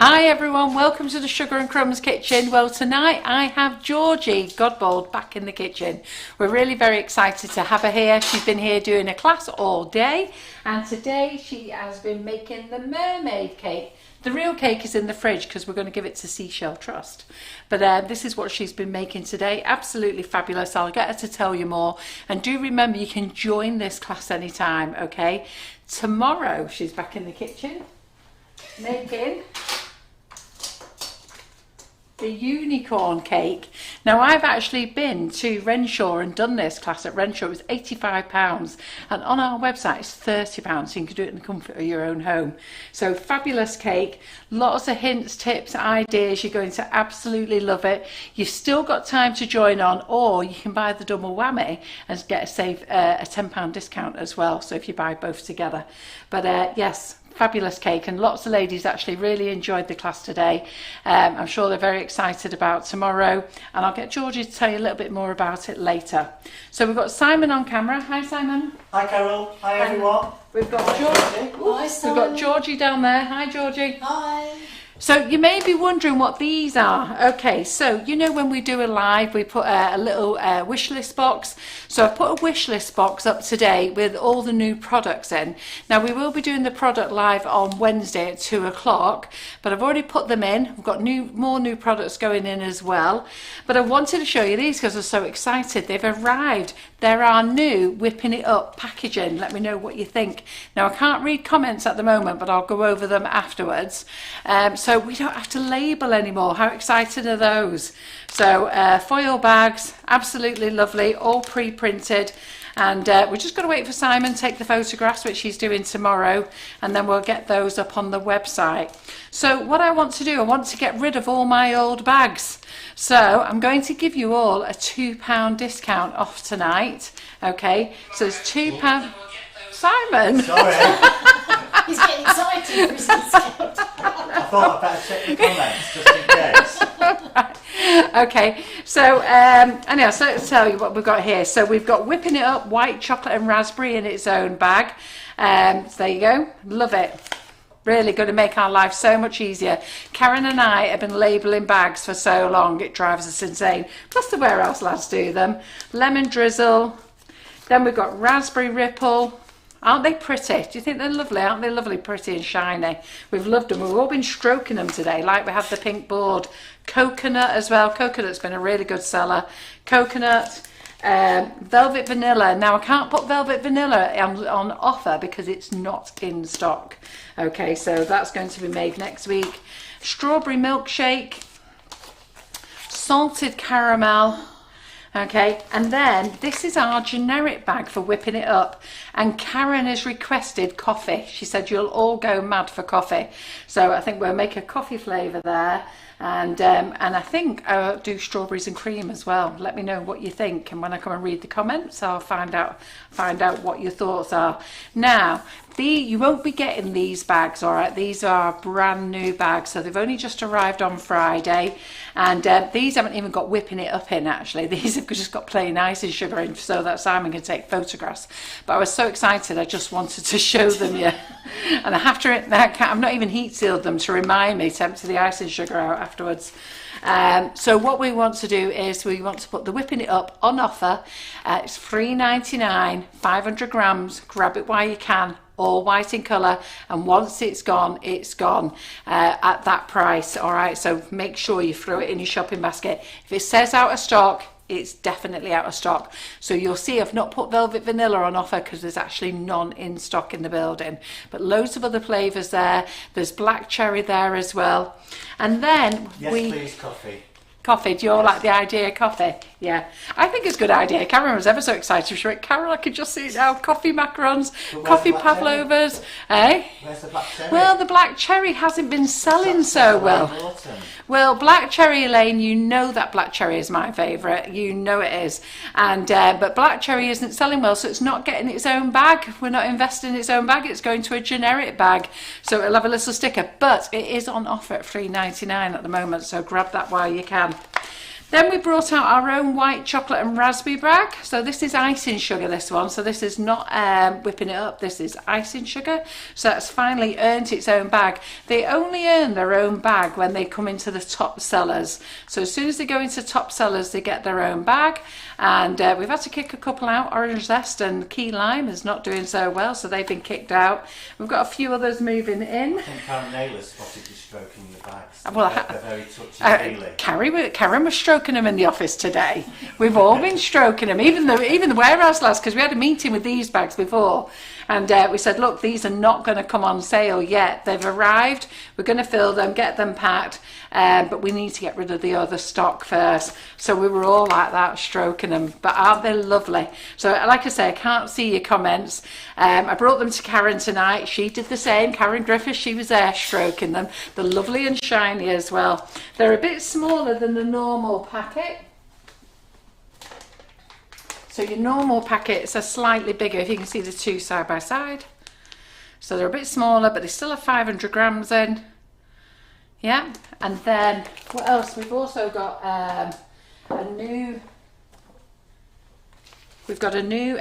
Hi everyone, welcome to the Sugar and Crumbs kitchen. Well, tonight I have Georgie Godbold back in the kitchen. We're really very excited to have her here. She's been here doing a class all day, and today she has been making the mermaid cake. The real cake is in the fridge because we're going to give it to Seashell Trust. But this is what she's been making today. Absolutely fabulous. I'll get her to tell you more. And do remember, you can join this class anytime, okay? Tomorrow she's back in the kitchen making the unicorn cake. Now, I've actually been to Renshaw and done this class at Renshaw. It was £85, and on our website it's £30, so you can do it in the comfort of your own home. So fabulous cake, lots of hints, tips, ideas. You're going to absolutely love it. You've still got time to join on, or you can buy the double whammy and get a £10 discount as well, so if you buy both together. But yes, fabulous cake, and lots of ladies actually really enjoyed the class today. I'm sure they're very excited about tomorrow, and I'll get Georgie to tell you a little bit more about it later. So we've got Simon on camera. Hi Simon. Hi Carol. Hi everyone. We've got Georgie. Hi, We've got Georgie down there. Hi Georgie. Hi. So you may be wondering what these are. Okay, so you know when we do a live, we put a little wish list box. So I've put a wish list box up today with all the new products in. Now we will be doing the product live on Wednesday at 2 o'clock, but I've already put them in. We've got more new products going in as well. But I wanted to show you these because I'm so excited. They've arrived. There are new Whipping It Up packaging. Let me know what you think. Now I can't read comments at the moment, but I'll go over them afterwards. So we don't have to label anymore. How excited are those? So foil bags, absolutely lovely, all pre-printed. And we're just going to wait for Simon to take the photographs, which he's doing tomorrow, and then we'll get those up on the website. So what I want to do, I want to get rid of all my old bags. So I'm going to give you all a £2 discount off tonight. Okay, so it's £2. Simon! Sorry. He's getting excited for his discount. I thought I'd better check the comments just in case. Okay, so anyhow, so let's tell you what we've got here. So we've got Whipping It Up white chocolate and raspberry in its own bag. So there you go, love it. Really going to make our life so much easier. Karen and I have been labelling bags for so long, it drives us insane. Plus the Where Else lads do them. Lemon drizzle. Then we've got raspberry ripple. Aren't they pretty? Do you think they're lovely? Aren't they lovely, pretty and shiny? We've loved them. We've all been stroking them today, like we have the pink board. Coconut as well. Coconut's been a really good seller. Coconut. Velvet vanilla. Now I can't put velvet vanilla on offer because it's not in stock. Okay, so that's going to be made next week. Strawberry milkshake. Salted caramel. Okay, and then this is our generic bag for Whipping It Up, and Karen has requested coffee. She said you'll all go mad for coffee, so I think we'll make a coffee flavour there, and I think I'll do strawberries and cream as well. Let me know what you think, and when I come and read the comments I'll find out what your thoughts are. Now you won't be getting these bags, all right? These are brand new bags, so they've only just arrived on Friday, and these haven't even got Whipping It Up in actually. These have just got plain ice and sugar in so that Simon can take photographs. But I was so excited I just wanted to show them you. And I have to, I've not even heat sealed them to remind me to empty the ice and sugar out afterwards. So what we want to do is we want to put the Whipping It Up on offer. It's $3.99, 500 grams. Grab it while you can. All white in colour, and once it's gone at that price. All right, so make sure you throw it in your shopping basket. If it says out of stock, it's definitely out of stock. So you'll see I've not put velvet vanilla on offer because there's actually none in stock in the building, but loads of other flavours there. There's black cherry there as well, and then yes, please, coffee. Do you all like the idea of coffee? Yeah, I think it's a good idea. Karen was ever so excited. She went, Carol, I could just see it now. Coffee macarons, coffee pavlovas. Eh? Where's the black cherry? Well, the black cherry hasn't been selling so well. Well, black cherry, Elaine, you know that black cherry is my favourite. You know it is. And but black cherry isn't selling well, so it's not getting its own bag. We're not investing in its own bag. It's going to a generic bag. So it'll have a little sticker. But it is on offer at $3.99 at the moment, so grab that while you can. Then we brought out our own white chocolate and raspberry bag. So this is icing sugar, this one. So this is not whipping it up. This is icing sugar. So that's finally earned its own bag. They only earn their own bag when they come into the top sellers. So as soon as they go into top sellers, they get their own bag. And we've had to kick a couple out. Orange Zest and Key Lime is not doing so well, so they've been kicked out. We've got a few others moving in. I think Karen Naylor spotted you stroking the bags. Well, They're very touchy-feely. Karen was stroking them in the office today. We've all been stroking them, even the warehouse lads, because we had a meeting with these bags before. And we said, look, these are not going to come on sale yet. They've arrived. We're going to fill them, get them packed, but we need to get rid of the other stock first. So we were all like that, stroking them. But aren't they lovely? So like I say, I can't see your comments. I brought them to Karen tonight. She did the same. Karen Griffiths, she was there stroking them. They're lovely and shiny as well. They're a bit smaller than the normal packet. So your normal packets are slightly bigger, if you can see the two side by side. So they're a bit smaller, but they still have 500 grams in. Yeah, and then what else? We've also got we've got a new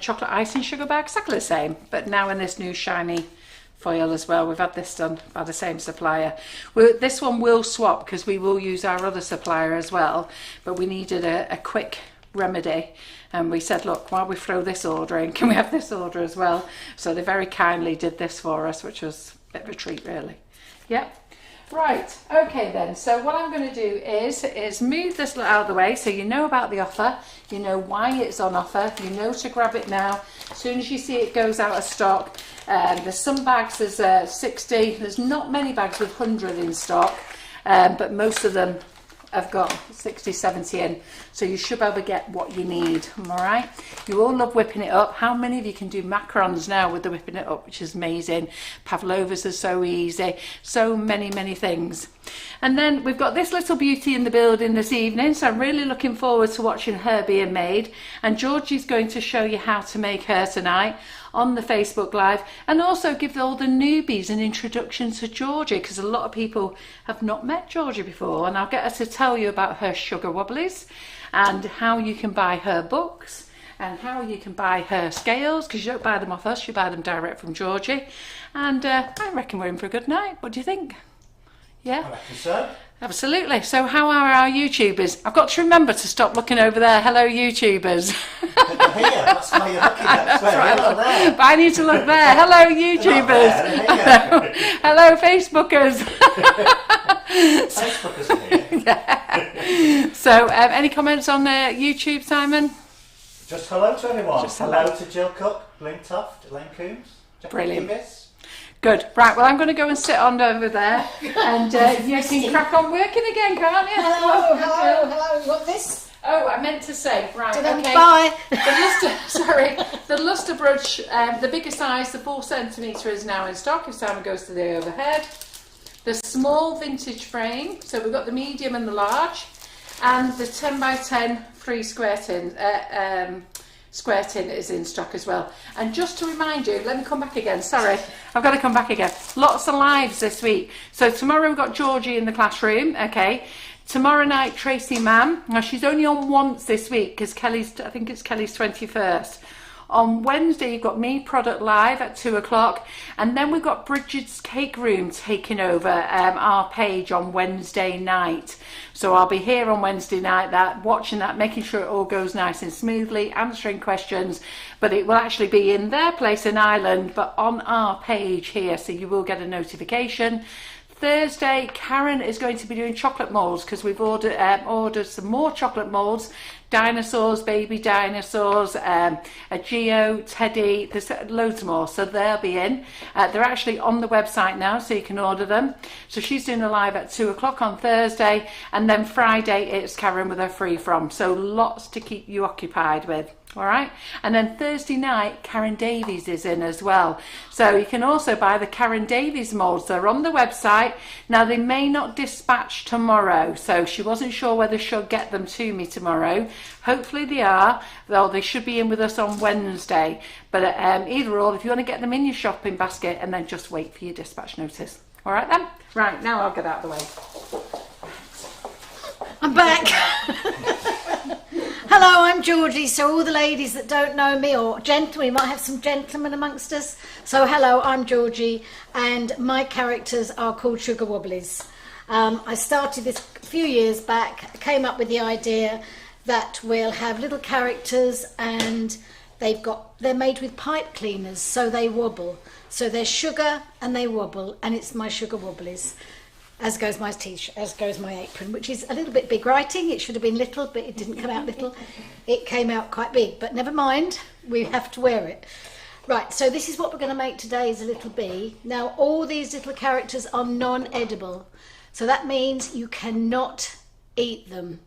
chocolate icing sugar bag, exactly the same, but now in this new shiny foil as well. We've had this done by the same supplier. This one will swap because we will use our other supplier as well, but we needed a quick remedy. And we said, look, while we throw this order in, can we have this order as well? So they very kindly did this for us, which was a bit of a treat, really. Yep. Right, okay then. So what I'm going to do is move this out of the way so you know about the offer, you know why it's on offer, you know to grab it now. As soon as you see it goes out of stock, there's some bags, there's 60, there's not many bags with 100 in stock, but most of them have got 60, 70 in, so you should be able to get what you need. All right, you all love whipping it up. How many of you can do macarons now with the whipping it up, which is amazing? Pavlovas are so easy, so many things. And then we've got this little beauty in the building this evening, so I'm really looking forward to watching her being made, and Georgie's going to show you how to make her tonight on the Facebook Live, and also give all the newbies an introduction to Georgie, because a lot of people have not met Georgie before, and I'll get her to tell you about her sugar Wobblies and how you can buy her books and how you can buy her scales, because you don't buy them off us, you buy them direct from Georgie. And I reckon we're in for a good night. What do you think? Yeah? I reckon so. Absolutely. So how are our YouTubers? I've got to remember to stop looking over there. Hello, YouTubers. They're here, that's why you're looking at That's right, They're not there. but I need to look there. Hello, YouTubers. They're Hello, Facebookers. Facebookers are here. Yeah. So, any comments on YouTube, Simon? Just hello to everyone. Just hello. To Jill Cook, Blink Toft, Elaine Coombs, Jackie Brilliant. Davis. Good. Right, well, I'm going to go and sit on over there, and you can crack on working again, can't you? Hello. What this? Oh, I meant to say, right, okay. Bye. The Lustre brush, the bigger size, the 4 centimetre is now in stock if Simon goes to the overhead. The small vintage frame, so we've got the medium and the large, and the 10 by 10 free square tin. Square tin is in stock as well. And just to remind you, let me come back again, sorry, I've got to come back again. Lots of lives this week. So tomorrow we've got Georgie in the classroom, okay. Tomorrow night, Tracy Mann. Now she's only on once this week because I think it's Kelly's 21st. On Wednesday, you've got me, Product Live at 2 o'clock. And then we've got Bridget's Cake Room taking over our page on Wednesday night. So I'll be here on Wednesday night, watching that, making sure it all goes nice and smoothly, answering questions. But it will actually be in their place in Ireland, but on our page here. So you will get a notification. Thursday, Karen is going to be doing chocolate moulds because we've ordered some more chocolate moulds. Dinosaurs, baby dinosaurs, a Geo, Teddy, there's loads more, so they'll be in. They're actually on the website now, so you can order them. So she's doing a live at 2 o'clock on Thursday, and then Friday it's Karen with her free from. So lots to keep you occupied with. All right, and then Thursday night, Karen Davies is in as well. So you can also buy the Karen Davies moulds. They're on the website. Now, they may not dispatch tomorrow, so she wasn't sure whether she'll get them to me tomorrow. Hopefully they are, though they should be in with us on Wednesday. But either or, if you want to get them in your shopping basket, and then just wait for your dispatch notice. All right then? Right, now I'll get out of the way. I'm back. Hello, I'm Georgie. So all the ladies that don't know me, or gentlemen, we might have some gentlemen amongst us. So hello, I'm Georgie, and my characters are called Sugar Wobblies. I started this a few years back. I came up with the idea that we'll have little characters, and they're made with pipe cleaners, so they wobble. So they're sugar and they wobble, and it's my Sugar Wobblies. As goes my t-shirt, as goes my apron, which is a little bit big writing. It should have been little, but it didn't come out little. It came out quite big, but never mind. We have to wear it. Right, so this is what we're going to make today, is a little bee. Now, all these little characters are non-edible. So that means you cannot eat them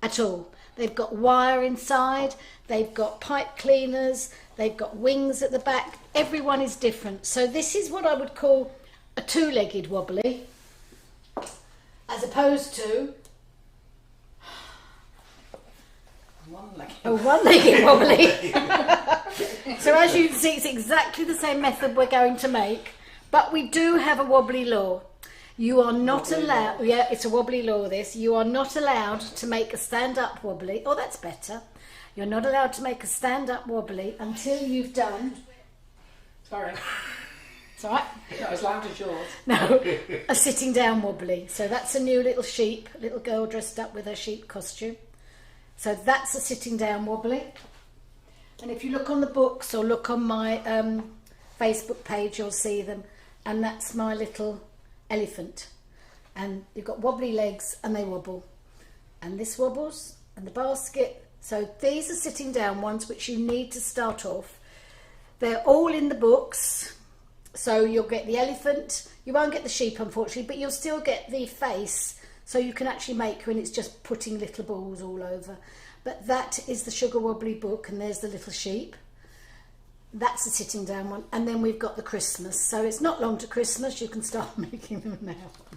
at all. They've got wire inside, they've got pipe cleaners, they've got wings at the back. Everyone is different. So this is what I would call a two-legged wobbly, as opposed to a one-legged wobbly. So as you can see, it's exactly the same method we're going to make, but we do have a wobbly law. You are not allowed, yeah, it's a wobbly law this, you are not allowed to make a stand-up wobbly, oh that's better, you're not allowed to make a stand-up wobbly until you've done, Sorry, it's all right, not as loud as yours. no, a sitting down wobbly. So that's a new little sheep, a little girl dressed up with her sheep costume. So that's a sitting down wobbly. And if you look on the books or look on my Facebook page, you'll see them. And that's my little elephant. And you've got wobbly legs and they wobble. And this wobbles, and the basket. So these are sitting down ones which you need to start off. They're all in the books. So you'll get the elephant, you won't get the sheep unfortunately, but you'll still get the face, so you can actually make when it's just putting little balls all over. But that is the Sugar Wobbly book, and there's the little sheep. That's the sitting down one, and then we've got the Christmas. So it's not long to Christmas, you can start making them now.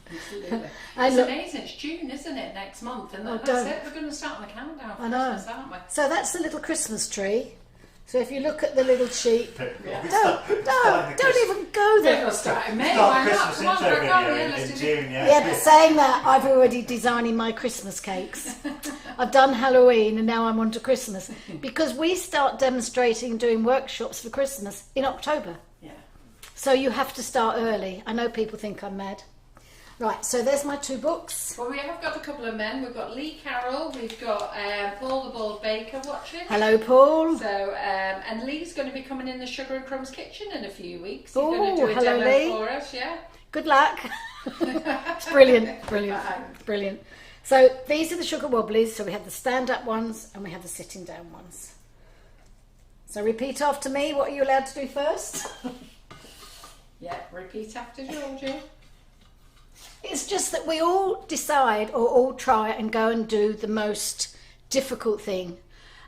Absolutely. It's amazing, it's June, isn't it, next month? And that's it, we're going to start on the countdown for Christmas, aren't we? So that's the little Christmas tree. So if you look at the little sheep, don't even go there. We'll start in May, Start why not? Christmas Come on, intro crack on, video let's in do June, yeah. Yeah, but saying that, I've already designing my Christmas cakes. I've done Halloween and now I'm on to Christmas. Because we start demonstrating and doing workshops for Christmas in October. Yeah. So you have to start early. I know people think I'm mad. Right, so there's my two books. Well, we have got a couple of men. We've got Lee Carroll, we've got Paul the Bald Baker watching. Hello, Paul. So, and Lee's going to be coming in the Sugar and Crumbs kitchen in a few weeks. He's Oh, going to do a hello, demo Lee. for us, yeah? Good luck. It's brilliant, brilliant, brilliant. So these are the Sugar Wobblies. So we have the stand-up ones and we have the sitting down ones. So repeat after me. What are you allowed to do first? Yeah, repeat after Georgie. It's just that we all decide or all try and go and do the most difficult thing.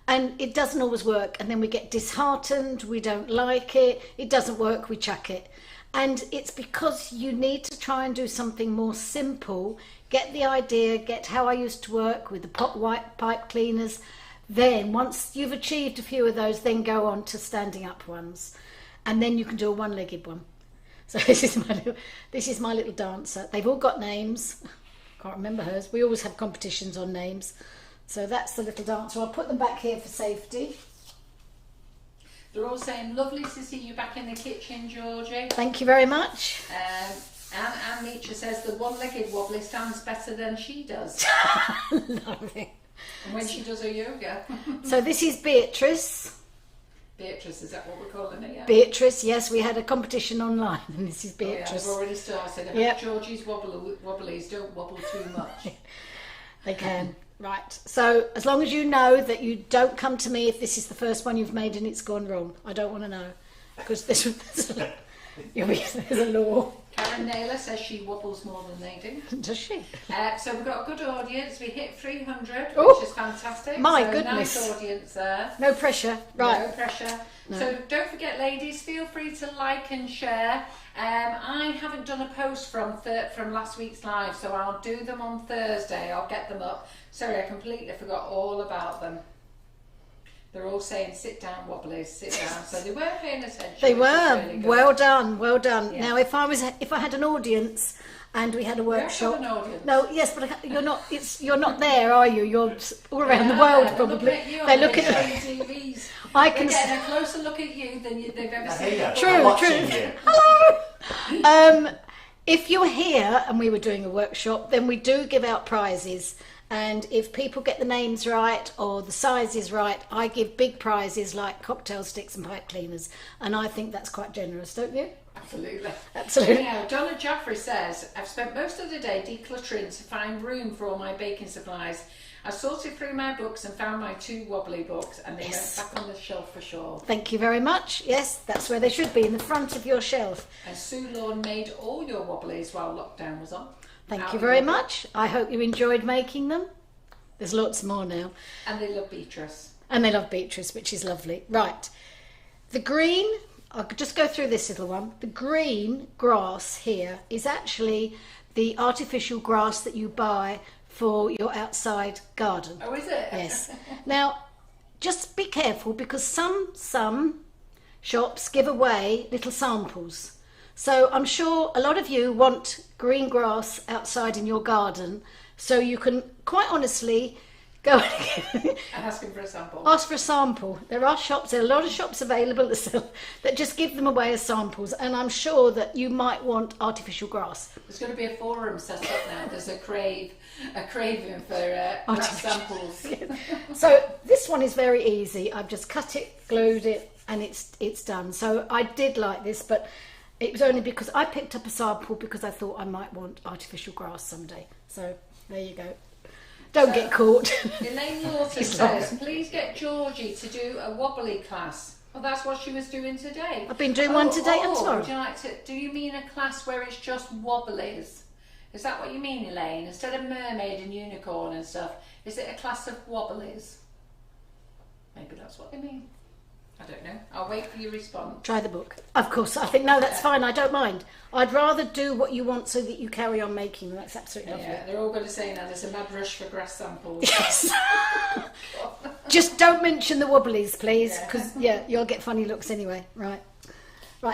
And it doesn't always work. And then we get disheartened, we don't like it, it doesn't work, we chuck it. And it's because you need to try and do something more simple, get the idea, get how I used to work with the white pipe cleaners. Then once you've achieved a few of those, then go on to standing up ones. And then you can do a one-legged one. So this is my little dancer. They've all got names. Can't remember hers. We always have competitions on names. So that's the little dancer. I'll put them back here for safety. They're all saying, lovely to see you back in the kitchen, Georgie. Thank you very much. Anne Nietzsche says the one-legged wobbly stands better than she does. Lovely. And when she does her yoga. So this is Beetrice. Beatrice, is that what we're calling it? Yeah. Beetrice, yes, we had a competition online and this is Oh, yeah, Beetrice. they've already started. Yep. Georgie's wobblies don't wobble too much. They can. Right. So as long as you know that you don't come to me if this is the first one you've made and it's gone wrong. I don't want to know. Because there's a law. Karen Naylor says she wobbles more than they do. Does she? So we've got a good audience. We hit 300, Ooh, which is fantastic. my so goodness. Nice audience there. No pressure. Right. No pressure. No. So don't forget, ladies, feel free to like and share. I haven't done a post from last week's live, so I'll do them on Thursday. I'll get them up. Sorry, I completely forgot all about them. They're all saying, sit down, Wobblies, sit down. So they were paying attention. They which is were. really good. Well done, well done. Yeah. Now, if I had an audience, and we had a workshop. an audience. No, yes, but you're not there, are you? You're all around the world, probably. They're looking at you on the big TVs. I They're can getting a closer look at you than they've ever seen. True. Hello. If you're here and we were doing a workshop, then we do give out prizes. And if people get the names right or the sizes right, I give big prizes like cocktail sticks and pipe cleaners. And I think that's quite generous, don't you? Absolutely. Now, Donna Joffrey says, I've spent most of the day decluttering to find room for all my baking supplies. I sorted through my books and found my 2 wobbly books, and they went back on the shelf for sure. Thank you very much. Yes, that's where they should be, in the front of your shelf. And Sue Lorne made all your wobblies while lockdown was on. Thank you very much. I hope you enjoyed making them. There's lots more now. And they love Beetrice. And they love Beetrice, which is lovely. Right. The green, I'll just go through this little one. The green grass here is actually the artificial grass that you buy for your outside garden. Oh, is it? Yes. Now, just be careful because some shops give away little samples. So I'm sure a lot of you want green grass outside in your garden, so you can quite honestly go and ask them for a sample. Ask for a sample. There are a lot of shops available that just give them away as samples, and I'm sure that you might want artificial grass. There's going to be a forum set up now. There's a craving for grass samples. So this one is very easy. I've just cut it, glued it, and it's done. So I did like this, but it was only because I picked up a sample because I thought I might want artificial grass someday. So there you go. Don't get caught. Elaine Lawson says, please get Georgie to do a wobbly class. Well, that's what she was doing today. I've been doing one today. I'm sorry. Do you mean a class where it's just wobblies? Is that what you mean, Elaine? Instead of mermaid and unicorn and stuff, is it a class of wobblies? Maybe that's what they mean. I don't know. I'll wait for your response. Try the book. Of course. I think, no, that's fine. I don't mind. I'd rather do what you want so that you carry on making them. That's absolutely lovely. Yeah, they're all going to say now there's a mad rush for grass samples. Yes. Just don't mention the wobblies, please, because, you'll get funny looks anyway. Right.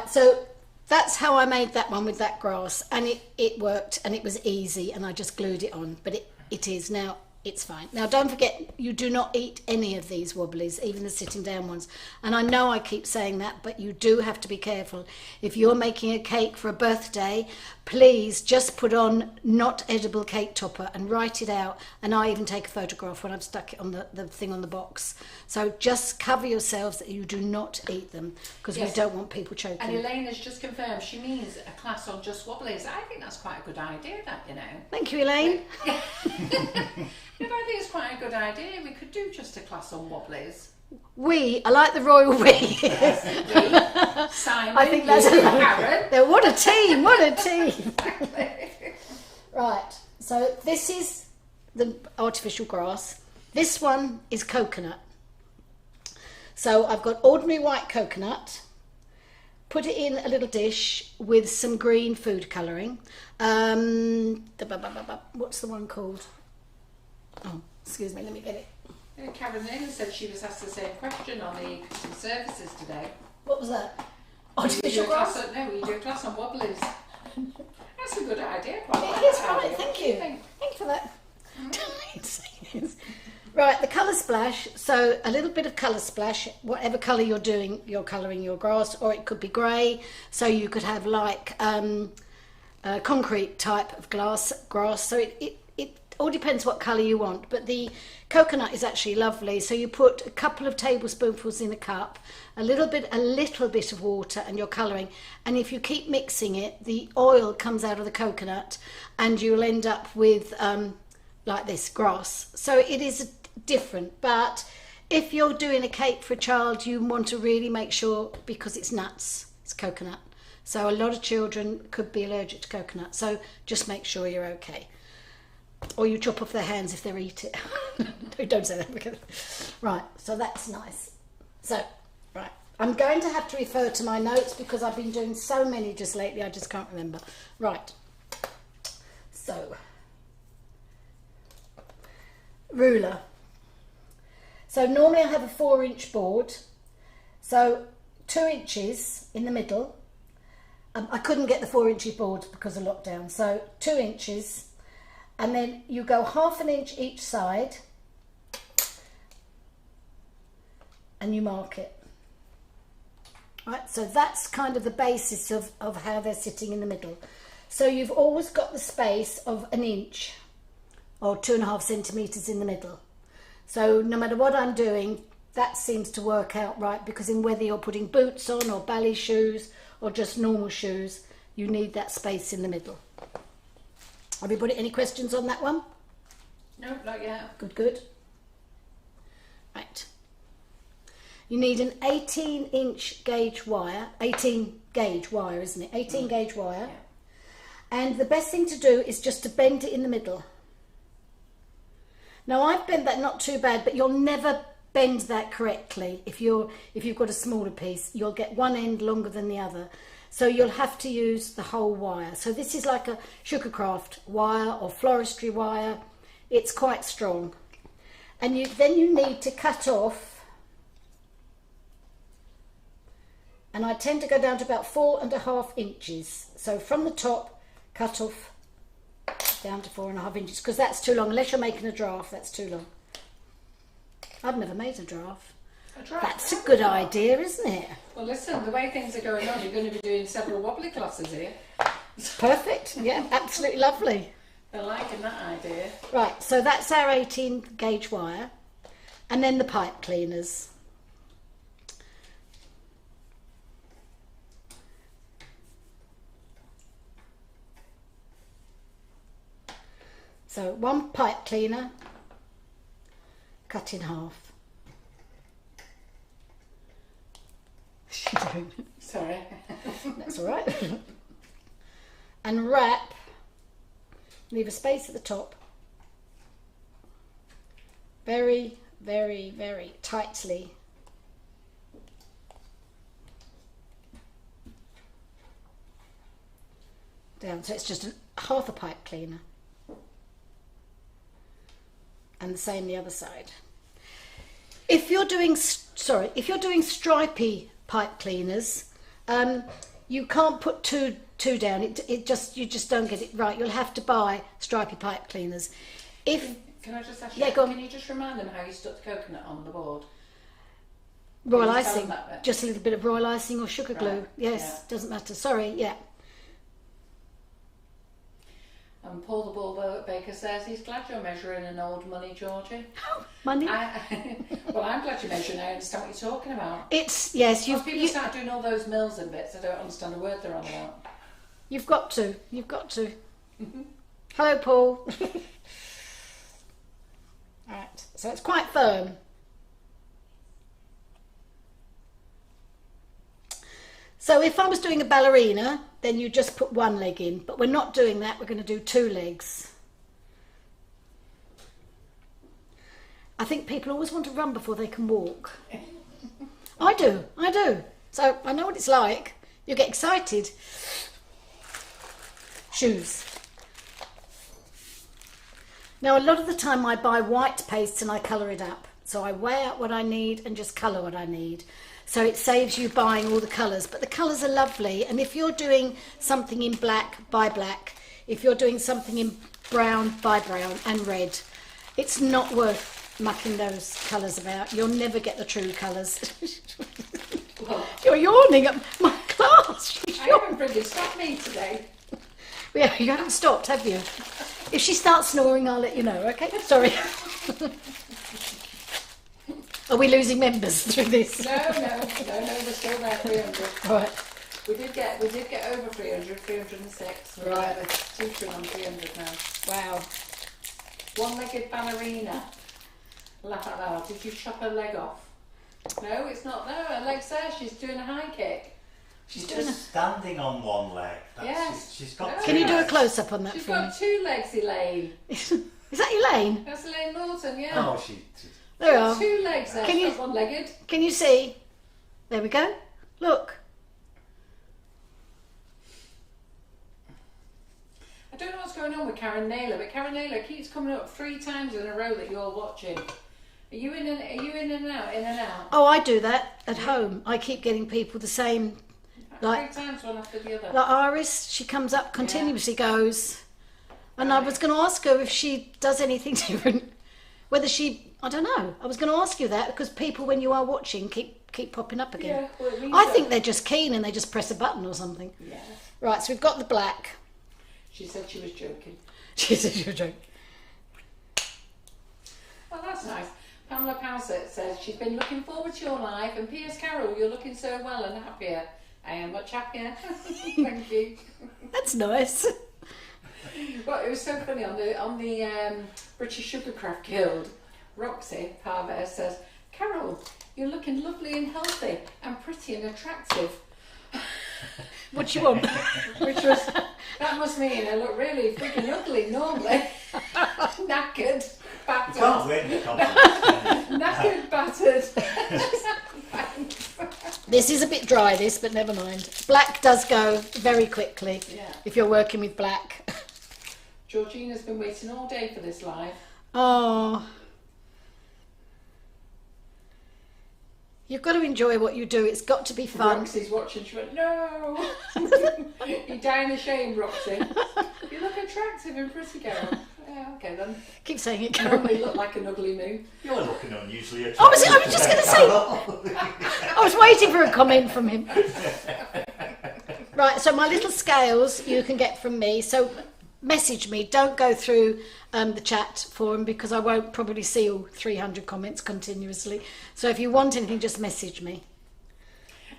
So that's how I made that one with that grass. And it worked, and it was easy, and I just glued it on. But it is now. It's fine. Now, don't forget, you do not eat any of these wobblies, even the sitting down ones. And I know I keep saying that, but you do have to be careful. If you're making a cake for a birthday, please just put on not edible cake topper and write it out. And I even take a photograph when I've stuck it on the thing on the box. So just cover yourselves that you do not eat them, because we don't want people choking. And Elaine has just confirmed she means a class on just wobblies. I think that's quite a good idea, Thank you, Elaine. Yeah, I think it's quite a good idea. We could do just a class on wobblies. I like the royal we. Simon, I think that's Karen. What a team! Right, so this is the artificial grass. This one is coconut. So I've got ordinary white coconut. Put it in a little dish with some green food colouring. What's the one called? Oh, excuse me, let me get it. Karen Lynn said she was asked the same question on the customer services today. What was that? Artificial grass? Will you do a class on wobblies? That's a good idea. It is, right, thank you. Thank you for that. Right, the colour splash. So a little bit of colour splash, whatever colour you're doing, you're colouring your grass, or it could be grey. So you could have like concrete type of grass. So it all depends what colour you want, but the coconut is actually lovely. So you put a couple of tablespoonfuls in a cup, a little bit of water, and you're colouring. And if you keep mixing it, the oil comes out of the coconut, and you'll end up with like this grass. So it is different, but if you're doing a cake for a child, you want to really make sure, because it's nuts, it's coconut. So a lot of children could be allergic to coconut. So just make sure you're okay. Or you chop off their hands if they eat it. No, don't say that. Right, so that's nice. So, right, I'm going to have to refer to my notes because I've been doing so many just lately, I just can't remember. Right, so, ruler. So normally I have a 4-inch board. So 2 inches in the middle, I couldn't get the 4 inch board because of lockdown, so 2 inches, and then you go 1/2 inch each side and you mark it. Right, so that's kind of the basis of how they're sitting in the middle. So you've always got the space of 1 inch or 2.5 centimetres in the middle. So no matter what I'm doing, that seems to work out right, because in whether you're putting boots on or ballet shoes or just normal shoes, you need that space in the middle. Everybody, any questions on that one? No, not yet. Good, good. Right. You need an 18 inch gauge wire, 18 gauge wire, isn't it? 18 gauge wire. Yeah. And the best thing to do is just to bend it in the middle. Now I've bent that not too bad, but you'll never bend that correctly. If you've got a smaller piece, you'll get one end longer than the other. So you'll have to use the whole wire. So this is like a sugarcraft wire or floristry wire. It's quite strong. And then you need to cut off, and I tend to go down to about 4.5 inches. So from the top, cut off down to 4.5 inches, because that's too long. Unless you're making a giraffe, that's too long. I've never made a giraffe. That's a good idea, isn't it? Well, listen, the way things are going on, you're going to be doing several wobbly classes here. Perfect. Yeah, absolutely lovely. They're liking that idea. Right, so that's our 18 gauge wire, and then the pipe cleaners. So 1 pipe cleaner, cut in half. Sorry. That's all right. And wrap, leave a space at the top, very, very, very tightly. Down, so it's just half a pipe cleaner. And the same the other side. If you're doing stripy pipe cleaners, you can't put two down. You just don't get it right. You'll have to buy stripy pipe cleaners. Can I just ask you? Yeah, go on. Can you just remind them how you stuck the coconut on the board? Royal icing, just a little bit of royal icing or sugar glue. Right. Yes, Yeah. doesn't matter. Sorry, yeah. And Paul the Bull Baker says he's glad you're measuring an old money, Georgie. Money? Well, I'm glad you're measuring. I understand what you're talking about. It's, yes, Most people start doing all those mills and bits, I don't understand a word they're on about. You've got to. Hello, Paul. Right, so it's quite firm. So if I was doing a ballerina, then you just put 1 leg in, but we're not doing that. We're going to do 2 legs. I think people always want to run before they can walk. I do. So I know what it's like. You get excited. Shoes. Now, a lot of the time I buy white paste and I colour it up. So I weigh out what I need and just colour what I need. So it saves you buying all the colours. But the colours are lovely. And if you're doing something in black, buy black. If you're doing something in brown, buy brown and red. It's not worth mucking those colours about. You'll never get the true colours. You're yawning at my class. I haven't really stopped me today. Yeah, you haven't stopped, have you? If she starts snoring, I'll let you know, okay? Sorry. Are we losing members through this? No, we're still there, 300. Right. We did get over 300, 306. We're Right. teaching on 300 now. Wow. One-legged ballerina. Laugh out loud. Did you chop her leg off? No, it's not there. Her leg's there. She's doing a high kick. She's just standing on 1 leg. Yes. She's got No. two Can you do a legs. close-up on that She's for me? got 2 legs, Elaine. Is that Elaine? That's Elaine Norton, yeah. Oh, she's There we are. 2 legs there. Can you- She's not one-legged. Can you see? There we go. Look. I don't know what's going on with Karen Naylor, but Karen Naylor keeps coming up 3 times in a row that you're watching. Are you in and out? Oh, I do that at home. I keep getting people the same Like, 3 times, one after the other. like Iris, she comes up continuously, goes. And I was going to ask her if she does anything different. Whether she, I don't know. I was going to ask you that because people, when you are watching, keep popping up again. Yeah, well, it means I that- think they're just keen and they just press a button or something. Yeah. Right, so we've got the black. She said she was joking. She said you're joking. Well, that's nice. Pamela Powsett says she's been looking forward to your life, and P.S. Carol, you're looking so well and happier. I am much happier. Thank you. That's nice. Well, it was so funny on the British Sugarcraft Guild. Roxy Parver says, Carol, you're looking lovely and healthy and pretty and attractive. What do you want? Which was, that must mean I look really freaking ugly normally. Knackered, battered. You can't win the compliment. Knackered, battered. This is a bit dry, this, but never mind. Black does go very quickly if you're working with black. Georgina's been waiting all day for this live. Oh. You've got to enjoy what you do. It's got to be fun. Roxy's watching. She went, no. You're dying of shame, Roxy. You look attractive and pretty, Carol. Yeah, okay then. Keep saying it, You Carol. normally look like an ugly moo. You're looking unusually attractive. I was just going to say, I was waiting for a comment from him. Right, so my little scales you can get from me. So message me. Don't go through the chat forum because I won't probably see all 300 comments continuously. So if you want anything, just message me.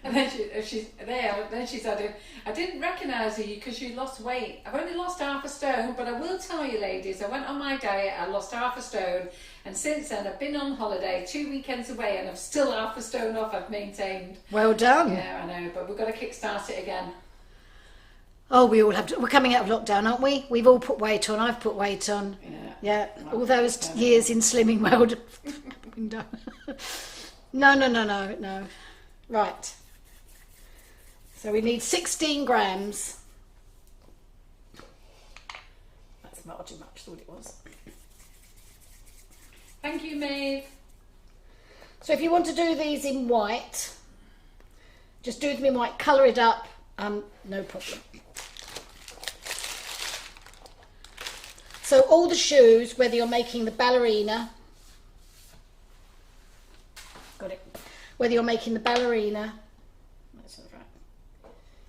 And then she's there. Then she said, I didn't recognise you because you lost weight. I've only lost half a stone, but I will tell you, ladies, I went on my diet, I lost half a stone, and since then I've been on holiday 2 weekends away, and I'm still half a stone off. I've maintained. Well done. Yeah, I know, but we've got to kickstart it again. Oh, we all have to. We're coming out of lockdown, aren't we? We've all put weight on. I've put weight on. Yeah. All those years in Slimming World. No. Right. So we need 16 grams. That's not too much, I thought it was. Thank you, Maeve. So if you want to do these in white, just do them in white, colour it up, no problem. So all the shoes, whether you're making the ballerina, got it, whether you're making the ballerina, that's not right.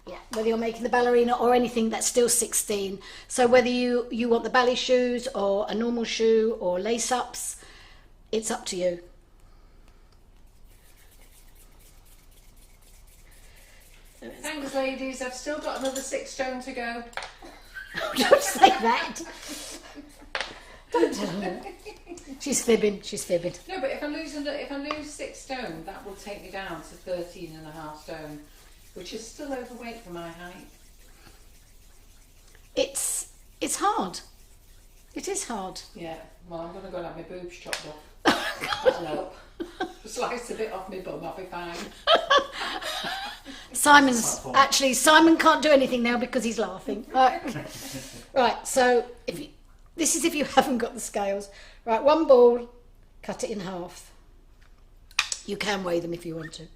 Yeah, whether you're making the ballerina or anything, that's still 16. So whether you want the ballet shoes or a normal shoe or lace-ups, it's up to you. Thanks, ladies. I've still got another 6 stone to go. Don't say that. Don't tell her. She's fibbing. No, but if I lose 6 stone, that will take me down to 13.5 stone, which is still overweight for my height. It's hard. It is hard. Yeah. Well, I'm going to go and have my boobs chopped off. That'll help. Slice a bit off my bum, I'll be fine. Simon can't do anything now because he's laughing. Right, so this is if you haven't got the scales. Right, one ball, cut it in half. You can weigh them if you want to.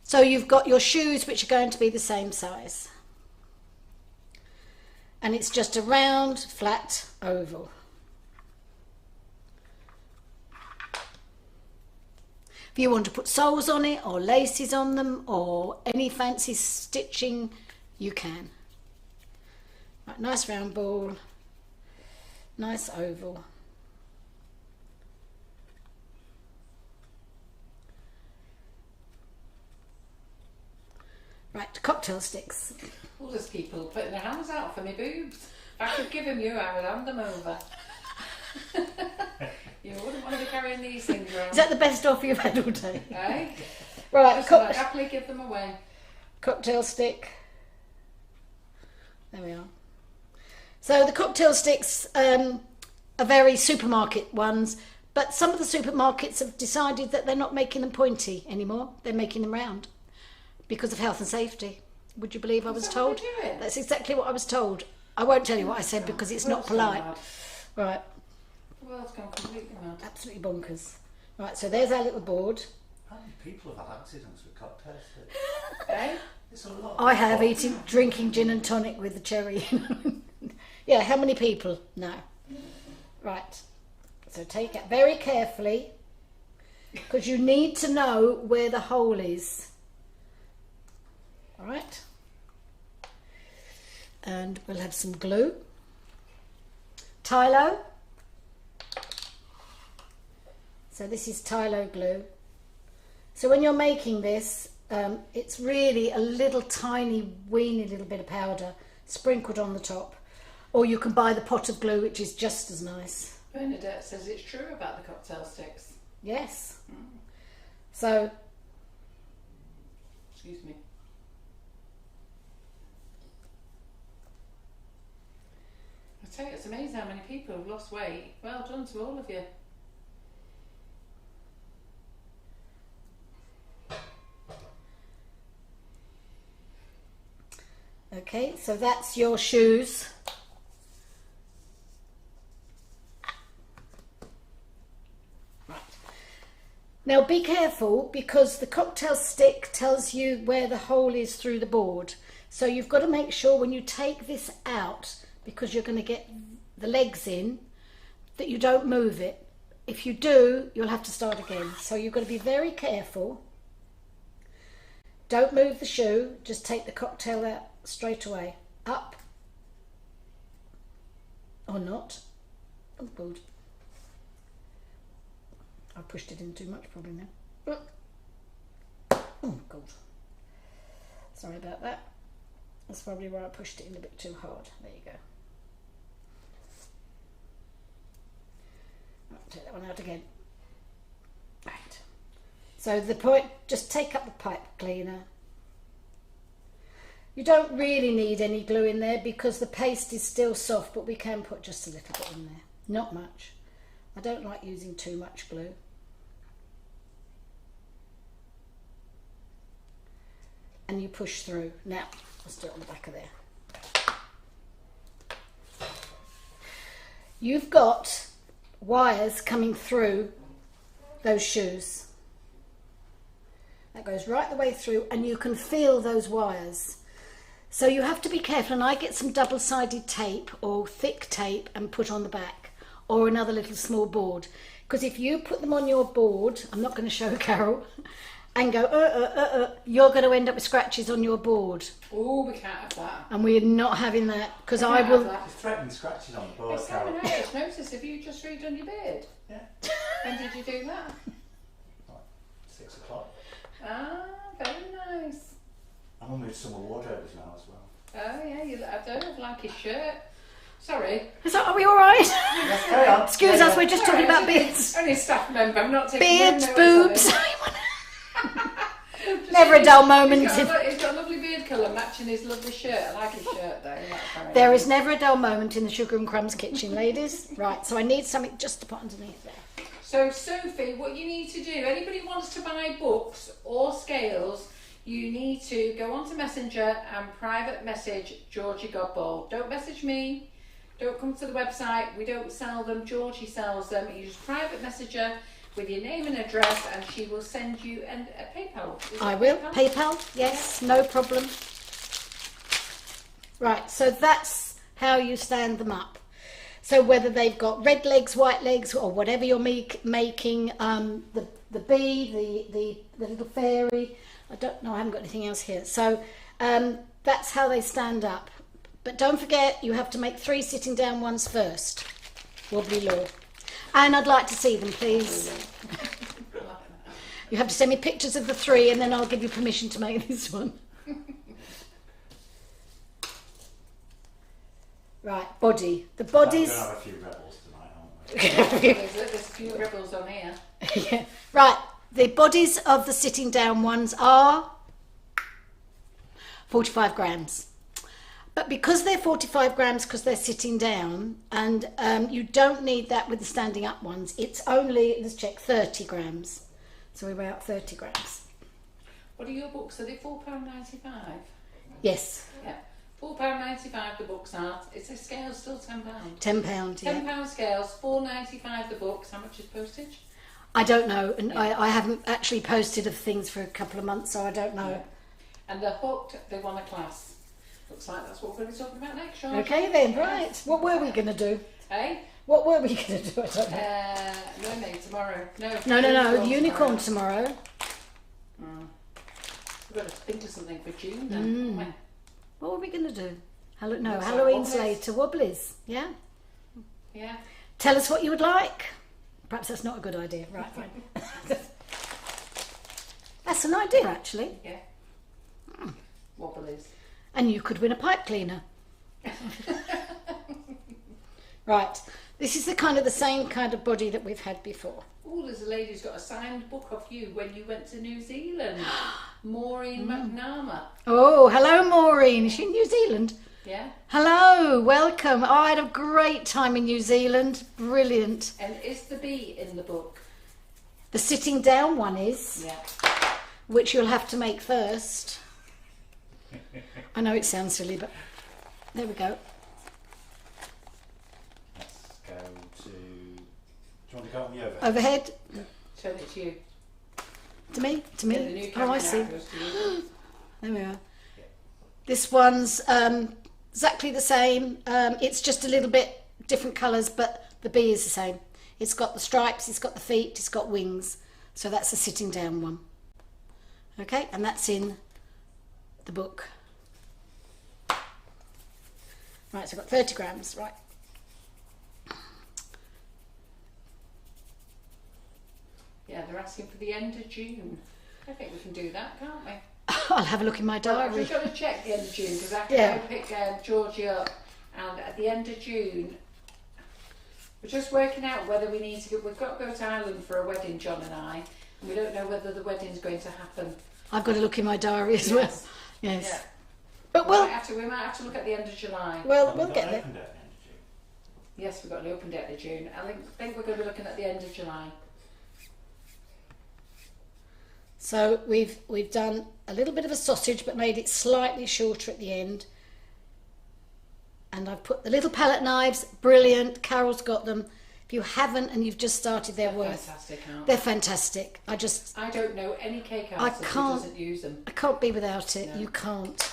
So you've got your shoes, which are going to be the same size. And it's just a round, flat oval. If you want to put soles on it or laces on them or any fancy stitching, you can. Right, nice round ball, nice oval. Right, cocktail sticks. All those people putting their hands out for my boobs. If I could give them you, I would hand them over. You wouldn't want to be carrying these things around. Is that the best offer you've had all day? Eh? Right, I'd happily give them away. Cocktail stick. There we are. So the cocktail sticks are very supermarket ones, but some of the supermarkets have decided that they're not making them pointy anymore. They're making them round because of health and safety. Would you believe I was told? Is that what they're doing? That's exactly what I was told. I won't tell you what I said because it's not polite. Right. The world's gone completely mad. Absolutely bonkers. Right, so there's our little board. How many people have had accidents with cocktail sticks? Eh? It's a lot. I have drinking gin and tonic with the cherry. Yeah, how many people? No. Right. So take it very carefully, because you need to know where the hole is. All right. And we'll have some glue. Tylo. So this is Tylo glue. So when you're making this, it's really a little tiny weeny little bit of powder sprinkled on the top, or you can buy the pot of glue, which is just as nice. Bernadette says it's true about the cocktail sticks. Yes. So, Excuse me. I tell you, it's amazing how many people have lost weight. Well done to all of you. okay, so that's your shoes. Right. Now be careful, because the cocktail stick tells you where the hole is through the board. So you've got to make sure when you take this out, because you're going to get the legs in, that you don't move it. If you do, you'll have to start again. So you've got to be very careful. Don't move the shoe, just take the cocktail out straight away. Up. Or not. Oh, good. I pushed it in too much probably now. Oh, God. Sorry about that. That's probably where I pushed it in a bit too hard. There you go. I'll take that one out again. Right. So the point, just take up the pipe cleaner. You don't really need any glue in there because the paste is still soft, but we can put just a little bit in there. Not much. I don't like using too much glue. And you push through. Now, let's do it on the back of there. You've got wires coming through those shoes. That goes right the way through, and you can feel those wires. So you have to be careful, and I get some double-sided tape or thick tape and put on the back, or another little small board. Because if you put them on your board, I'm not going to show Carol, and go, you're going to end up with scratches on your board. Oh, we can't have that. And we're not having that, because I will... There's threatening scratches on the board, It's Carol. I just noticed, have you just redone your beard? Yeah. When did you do that? Like 6 o'clock. Ah, very nice. I'm going to move some wardrobes now as well. Oh yeah, I don't like his shirt. Sorry. Are we all right? Yes, carry on. Excuse Yeah, us, yeah. we're just talking about beards. Only a staff member, I'm not taking Beards, no boobs. notice Never a dull moment. of it. He's got a lovely beard colour matching his lovely shirt. I like his shirt though. There is never a dull moment in the Sugar and Crumbs kitchen, ladies. Right, so I need something just to put underneath there. So Sophie, what you need to do, anybody wants to buy books or scales, you need to go onto Messenger and private message Georgie Godbold. Don't message me, don't come to the website, we don't sell them, Georgie sells them. You just private message her with your name and address and she will send you a PayPal. I will. PayPal, yes, no problem. Right, so that's how you stand them up. So whether they've got red legs, white legs, or whatever you're making, the bee, the little fairy, I don't know, I haven't got anything else here. So that's how they stand up. But don't forget, you have to make 3 sitting down ones first. Wobbly law. And I'd like to see them, please. You have to send me pictures of the 3 and then I'll give you permission to make this one. Right, body. The bodies... We're going to have a few rebels tonight, aren't we? There's a few ripples on here. Yeah. Right, the bodies of the sitting down ones are 45 grams. But because they're 45 grams, because they're sitting down, and you don't need that with the standing up ones, it's only, let's check, 30 grams. So we're about 30 grams. What are your books? Are they £4.95? Yes. Yeah. £4.95 the books are. Is the scale still £10? £10, yeah. £10 scales, £4.95 the books. How much is postage? I don't know, and I haven't actually posted of things for a couple of months, so I don't know. And they're hooked, they want a class. Looks like that's what we're going to be talking about next, George. Okay then, right. What were we going to do? Hey? What were we going to do? I don't know. Mermaid tomorrow. No. Unicorn tomorrow. We've got to think of something for June then. What were we going to do? Looks Halloween's like later. Wobblies. Yeah? Yeah. Tell us what you would like. Perhaps that's not a good idea. Right, fine. That's an idea, actually. Yeah. Wobblies. And you could win a pipe cleaner. Right. This is the same kind of body that we've had before. Oh, there's a lady who's got a signed book of you when you went to New Zealand. Maureen McNama. Oh, hello, Maureen. Is she in New Zealand? Yeah. Hello, welcome. Oh, I had a great time in New Zealand. Brilliant. And is the bee in the book? The sitting down one is, Yeah. which you'll have to make first. I know it sounds silly, but there we go. Let's go to. Do you want to go on the overhead? Overhead. Turn it to you. To me? To Yeah, the me? new Oh, camera I see. now goes to you. There we are. This one's exactly the same. It's just a little bit different colours, but the bee is the same. It's got the stripes, it's got the feet, it's got wings. So that's the sitting down one. Okay, and that's in the book. Right, so I've got 30 grams, right. Yeah, they're asking for the end of June. I think we can do that, can't we? I'll have a look in my Well, I've diary. just got to check the end of June because I have Yeah. to go pick Georgie up, and at the end of June, we're just working out whether we need to. We've got to go to Ireland for a wedding, John and I, and we don't know whether the wedding's going to happen. I've got to look in my diary as well. Yes. Yeah. But We might have to look at the end of July. we'll get there. Yes, we've got an open date of June. I think we're going to be looking at the end of July. So we've done a little bit of a sausage but made it slightly shorter at the end. And I've put the little palette knives, brilliant. Carol's got them. If you haven't and you've just started, they're worth. Fantastic, aren't They're they? fantastic. I don't know any cake I artist who can't- doesn't use them. I can't be without it. No. You can't.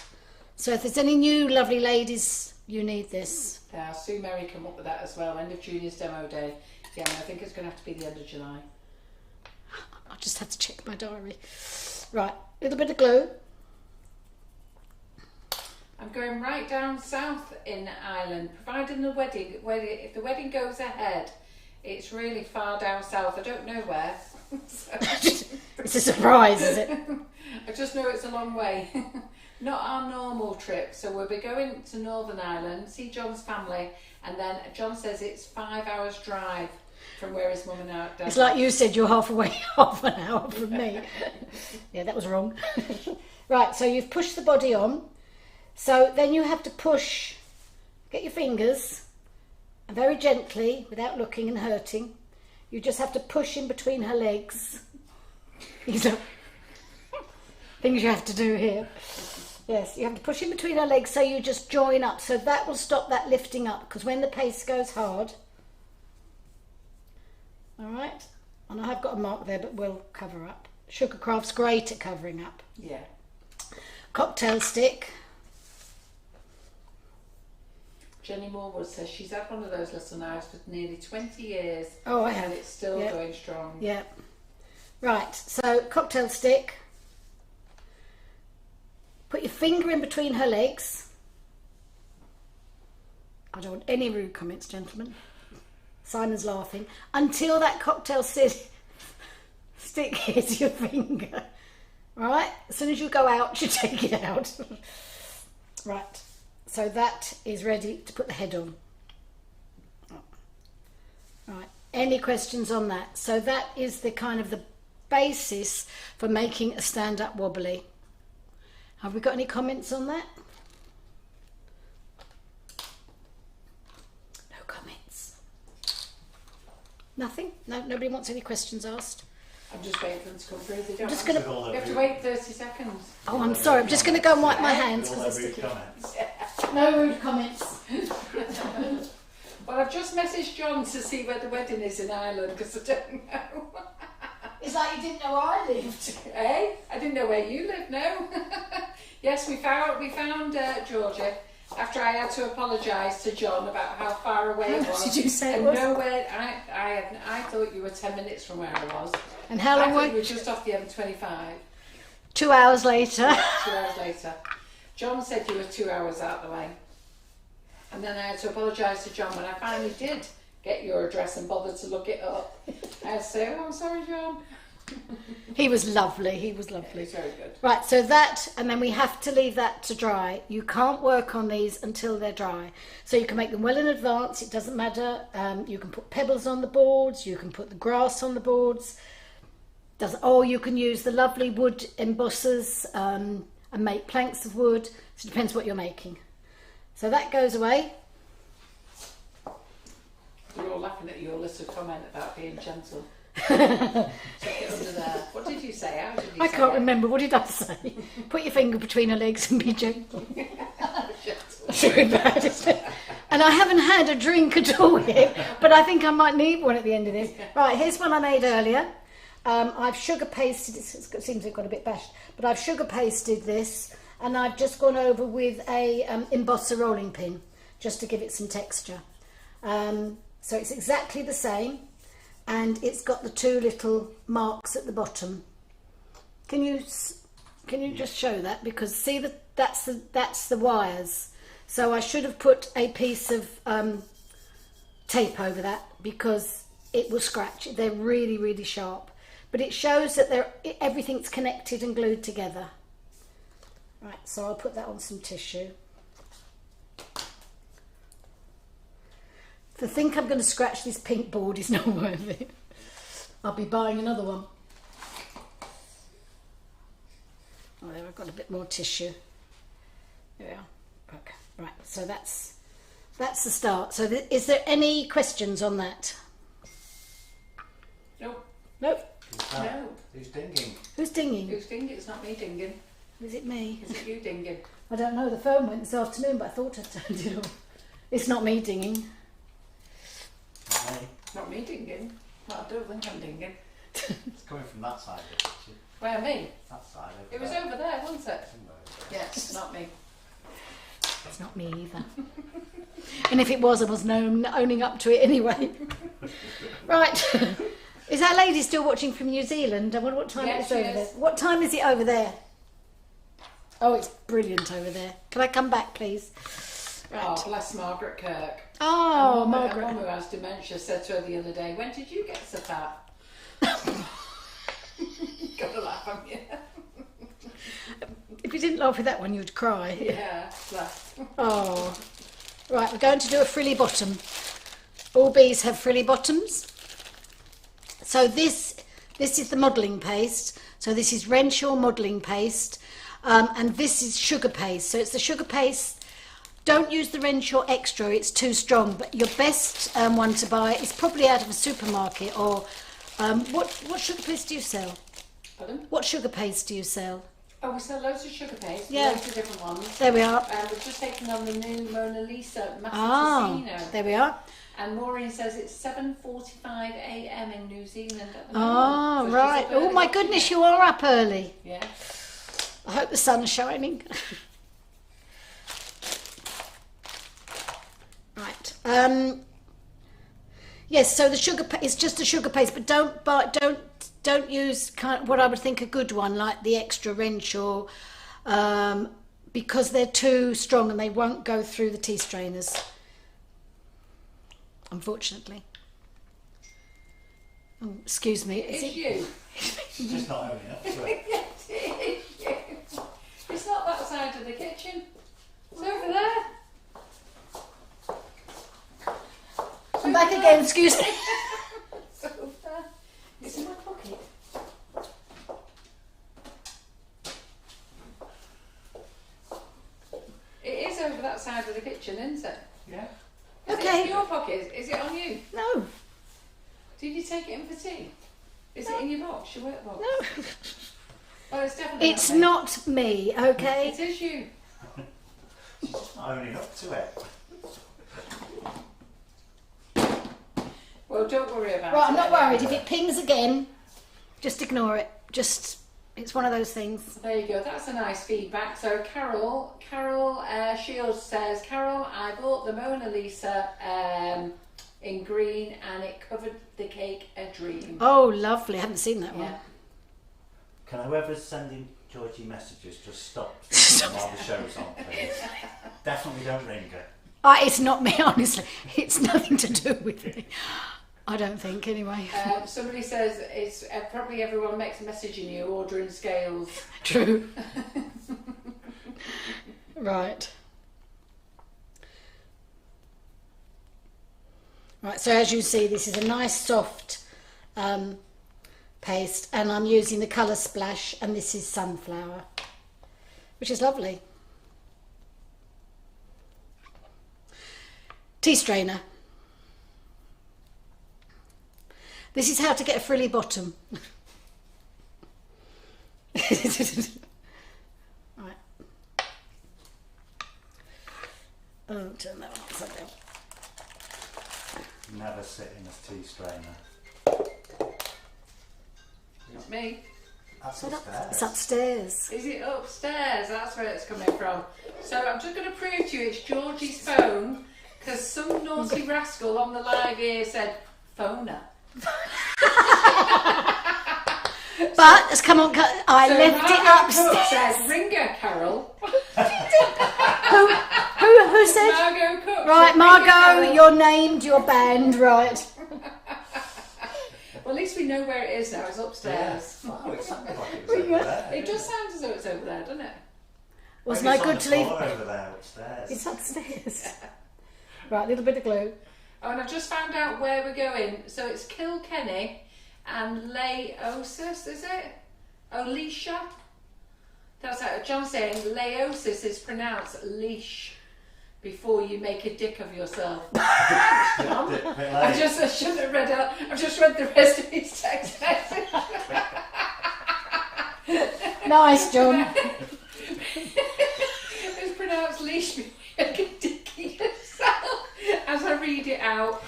So if there's any new lovely ladies, you need this. Sue Mary come up with that as well. End of June is demo day. Yeah, and I think it's going to have to be the end of July. I just had to check my diary. Right, a little bit of glue. I'm going right down south in Ireland, providing the wedding. If the wedding goes ahead, it's really far down south. I don't know where. So, It's a surprise, is it? I just know it's a long way. Not our normal trip. So we'll be going to Northern Ireland, see John's family, and then John says it's 5 hours drive from where his mum and dad are. It's like you said, you're half away, half an hour from me. Yeah, that was wrong. Right, so you've pushed the body on. So then you have to push, get your fingers, and very gently, without looking and hurting, you just have to push in between her legs. These are things you have to do here. Yes, you have to push in between her legs so you just join up. So that will stop that lifting up, because when the paste goes hard, all right, and I have got a mark there, but we'll cover up. Sugarcraft's great at covering up. Yeah. Cocktail stick. Jenny Morwood says she's had one of those little knives for nearly 20 years. Oh, I have. And it's still Yeah. going strong. Yeah. Right, so cocktail stick. Put your finger in between her legs. I don't want any rude comments, gentlemen. Simon's laughing. Until that cocktail stick hits your finger. Right? As soon as you go out, you take it out. Right. So that is ready to put the head on. Right. Any questions on that? So that is the kind of the basis for making a stand-up wobbly. Have we got any comments on that? No comments. Nothing? No, nobody wants any questions asked? I'm just waiting for them to come through. They don't I'm just answer. gonna- You have to wait 30 seconds. Oh, I'm sorry. I'm just going to go and wipe my hands All because their it's rude sticky. comments. No rude comments. Well, I've just messaged John to see where the wedding is in Ireland because I don't know. It's like you didn't know I lived. Eh? I didn't know where you live, no. Yes, we found Georgie after I had to apologise to John about how far away it was. Did you say it and was? nowhere. I thought you were 10 minutes from where I was. And how long I were thought you were just off the M25. 2 hours later. 2 hours later. John said you were 2 hours out the way. And then I had to apologise to John when I finally did get your address and bothered to look it up. I had to say, oh, I'm sorry, John. He was lovely. He was lovely. It's very good. Right, so that, and then we have to leave that to dry. You can't work on these until they're dry. So you can make them well in advance. It doesn't matter. You can put pebbles on the boards. You can put the grass on the boards. Or you can use the lovely wood embossers and make planks of wood. So it depends what you're making. So that goes away. We're all laughing at your little comment about being gentle. Check it under there. What did you say? How did you I say can't it? remember. What did I say? Put your finger between her legs and be gentle. Gentle. That's really bad, isn't it? And I haven't had a drink at all yet, but I think I might need one at the end of this. Right, here's one I made earlier. I've sugar pasted, it seems it got a bit bashed, but I've sugar pasted this, and I've just gone over with a embosser rolling pin, just to give it some texture. So it's exactly the same, and it's got the two little marks at the bottom. Can you just show that? Because see that's the wires. So I should have put a piece of tape over that because it will scratch. They're really, really sharp. But it shows that everything's connected and glued together. Right, so I'll put that on some tissue. To think I'm going to scratch this pink board is not worth it. I'll be buying another one. Oh, there, I've got a bit more tissue. There we are. Okay. Right, so that's the start. So is there any questions on that? Nope. Nope. No. Who's dinging? Who's dinging? Who's dinging? It's not me dinging. Is it me? Is it you dinging? I don't know. The phone went this afternoon, but I thought I turned it off. It's not me dinging. Hey, Not me dinging. Well, I don't think I'm dinging. it's coming from that side of the kitchen. Where, me? That side over It was there. over there, wasn't it? Somewhere over there. Yes, not me. It's not me either. And if it was, I was owning up to it anyway. Right. Is that lady still watching from New Zealand? I wonder what time Yeah, it is she over is. there. What time is it over there? Oh, it's brilliant over there. Can I come back, please? Right. Oh, bless Margaret Kirk. Oh, Her Margaret. mum who has dementia said to her the other day, when did you get so fat? Gotta laugh, haven't you? If you didn't laugh with that one, you'd cry. Yeah, bless. Oh. Right, we're going to do a frilly bottom. All bees have frilly bottoms. So this is the modelling paste. So this is Renshaw modelling paste. And this is sugar paste. So it's the sugar paste. Don't use the Renshaw Extra, it's too strong. But your best one to buy is probably out of a supermarket or... what sugar paste do you sell? Pardon? What sugar paste do you sell? Oh, we sell loads of sugar paste, Yeah. loads of different ones. There we are. We've just taken on the new Mona Lisa Ah, Massimo. there we are. And Maureen says it's 7:45 a.m. in New Zealand at the Oh, moment. So she's right. up Oh, early my watching goodness, it. you are up early. Yeah. I hope the sun's shining. Right. Yes. So the sugar it's just a sugar paste, but don't use what I would think a good one like the Extra Renshaw, because they're too strong and they won't go through the tea strainers. Unfortunately. Oh, excuse me. Is It's it? you. She's just not owning up to it. Yes, it is you. It's not that side of the kitchen. It's over there. I'm back again. Excuse me. It's over there. It's in my pocket. It is over that side of the kitchen, isn't it? Yeah. Is Okay. it in your pocket? Is it on you? No. Did you take it in for tea? Is it in your box, your work box? No. Oh, it's definitely It's me. not me. Okay. It is you. She's just not owning up to it. Well, don't worry about it. Right, I'm not worried. If it pings again, Just ignore it. It's one of those things. There you go. That's a nice feedback. So Carol Shields says, Carol, I bought the Mona Lisa in green and it covered the cake a dream. Oh, lovely. I haven't seen that one. Yeah. Can whoever's sending Georgie messages just stop while the show's on, please? Definitely don't ring her. It's not me, honestly. It's nothing to do with me. I don't think, anyway. Somebody says it's probably everyone makes messaging you ordering scales. True. Right. Right, so as you see, this is a nice soft paste, and I'm using the colour Splash, and this is Sunflower, which is lovely. Tea strainer. This is how to get a frilly bottom. Right. Oh, turn that one upside down. Never sit in a tea strainer. Not me. That's upstairs. It's upstairs. Is it upstairs? That's where it's coming from. So I'm just going to prove to you it's Georgie's phone, because some naughty rascal on the live here said, phone her. But it's come on, I So left it Margot Cook upstairs. says, ring her, Carol. Who said? Margot Cook. Right, said, "Ring her, Margot, Carol." you're named, you're banned, right? Well, at least we know where it is now. It's upstairs. Oh, it sounded like it was over there. It does sound as though it's over there, doesn't it? Wasn't Maybe I it's on good the to leave? floor over there upstairs. It's upstairs. Right, a little bit of glue. Oh, and I've just found out where we're going. So it's Kilkenny and Laosis, is it? Alicia? That's how John's saying Laosis is pronounced leash before you make a dick of yourself. John. I shouldn't have read out. I've just read the rest of his text message. Nice, John. It's pronounced leash before you make a dick of yourself. As I read it out.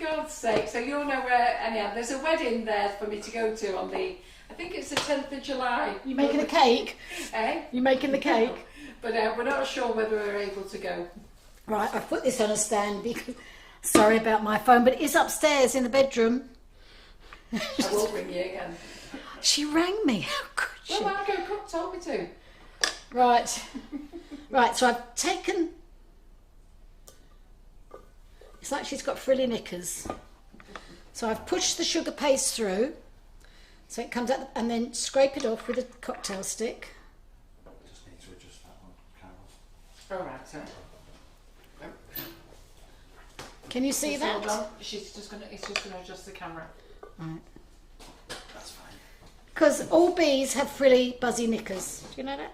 God's sake. So you'll know where, anyhow, there's a wedding there for me to go to on the, I think it's the 10th of July. You making a cake? Eh? You making the cake? But we're not sure whether we're able to go. Right, I've put this on a stand because, sorry about my phone, but it is upstairs in the bedroom. I will ring you again. She rang me. How could she? Well, Margot Cook told me to. Right. Right, so I've taken... It's like she's got frilly knickers. So I've pushed the sugar paste through, so it comes out, and then scrape it off with a cocktail stick. Just need to adjust that one, Carol. All right, so. Can you see Just hold that? on. It's just gonna adjust the camera. Right. That's fine. Because all bees have frilly, buzzy knickers. Do you know that?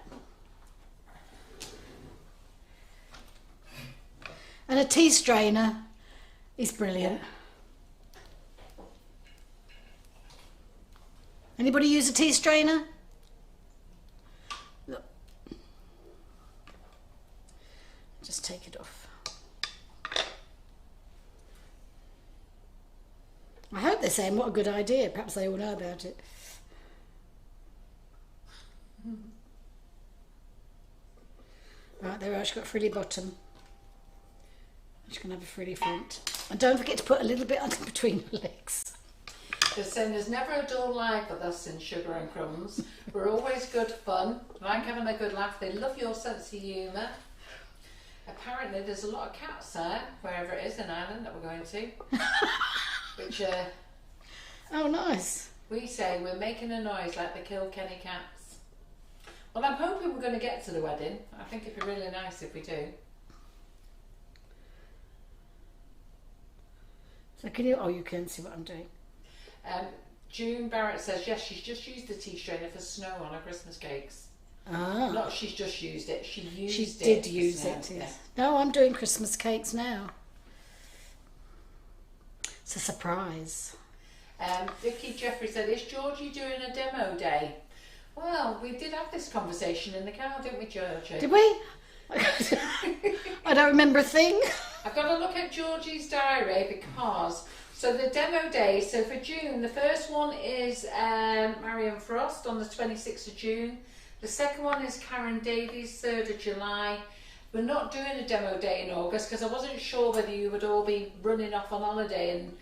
And a tea strainer is brilliant. Anybody use a tea strainer? Look. Just take it off. I hope they're saying what a good idea. Perhaps they all know about it. Right, there we are. She's got a frilly bottom. She's going to have a frilly front. And don't forget to put a little bit under between her legs. They're saying there's never a dull life with us in Sugar and Crumbs. We're always good fun. Like having a good laugh. They love your sense of humour. Apparently there's a lot of cats there, wherever it is in Ireland that we're going to. Which Oh, nice. we say we're making a noise like the Kilkenny cats. Well, I'm hoping we're going to get to the wedding. I think it'd be really nice if we do. So can you... Oh, you can see what I'm doing. June Barrett says, yes, she's just used the tea strainer for snow on her Christmas cakes. Ah. Not she's just used it, she used She it. did for use snow. it, yes. No, I'm doing Christmas cakes now. It's a surprise. Vicky Jeffrey said, is Georgie doing a demo day? Well, we did have this conversation in the car, didn't we, Georgie? Did we? I don't remember a thing. I've got to look at Georgie's diary because So the demo day, so for June, the first one is Marion Frost on the 26th of June. The second one is Karen Davies, 3rd of July. We're not doing a demo day in August because I wasn't sure whether you would all be running off on holiday and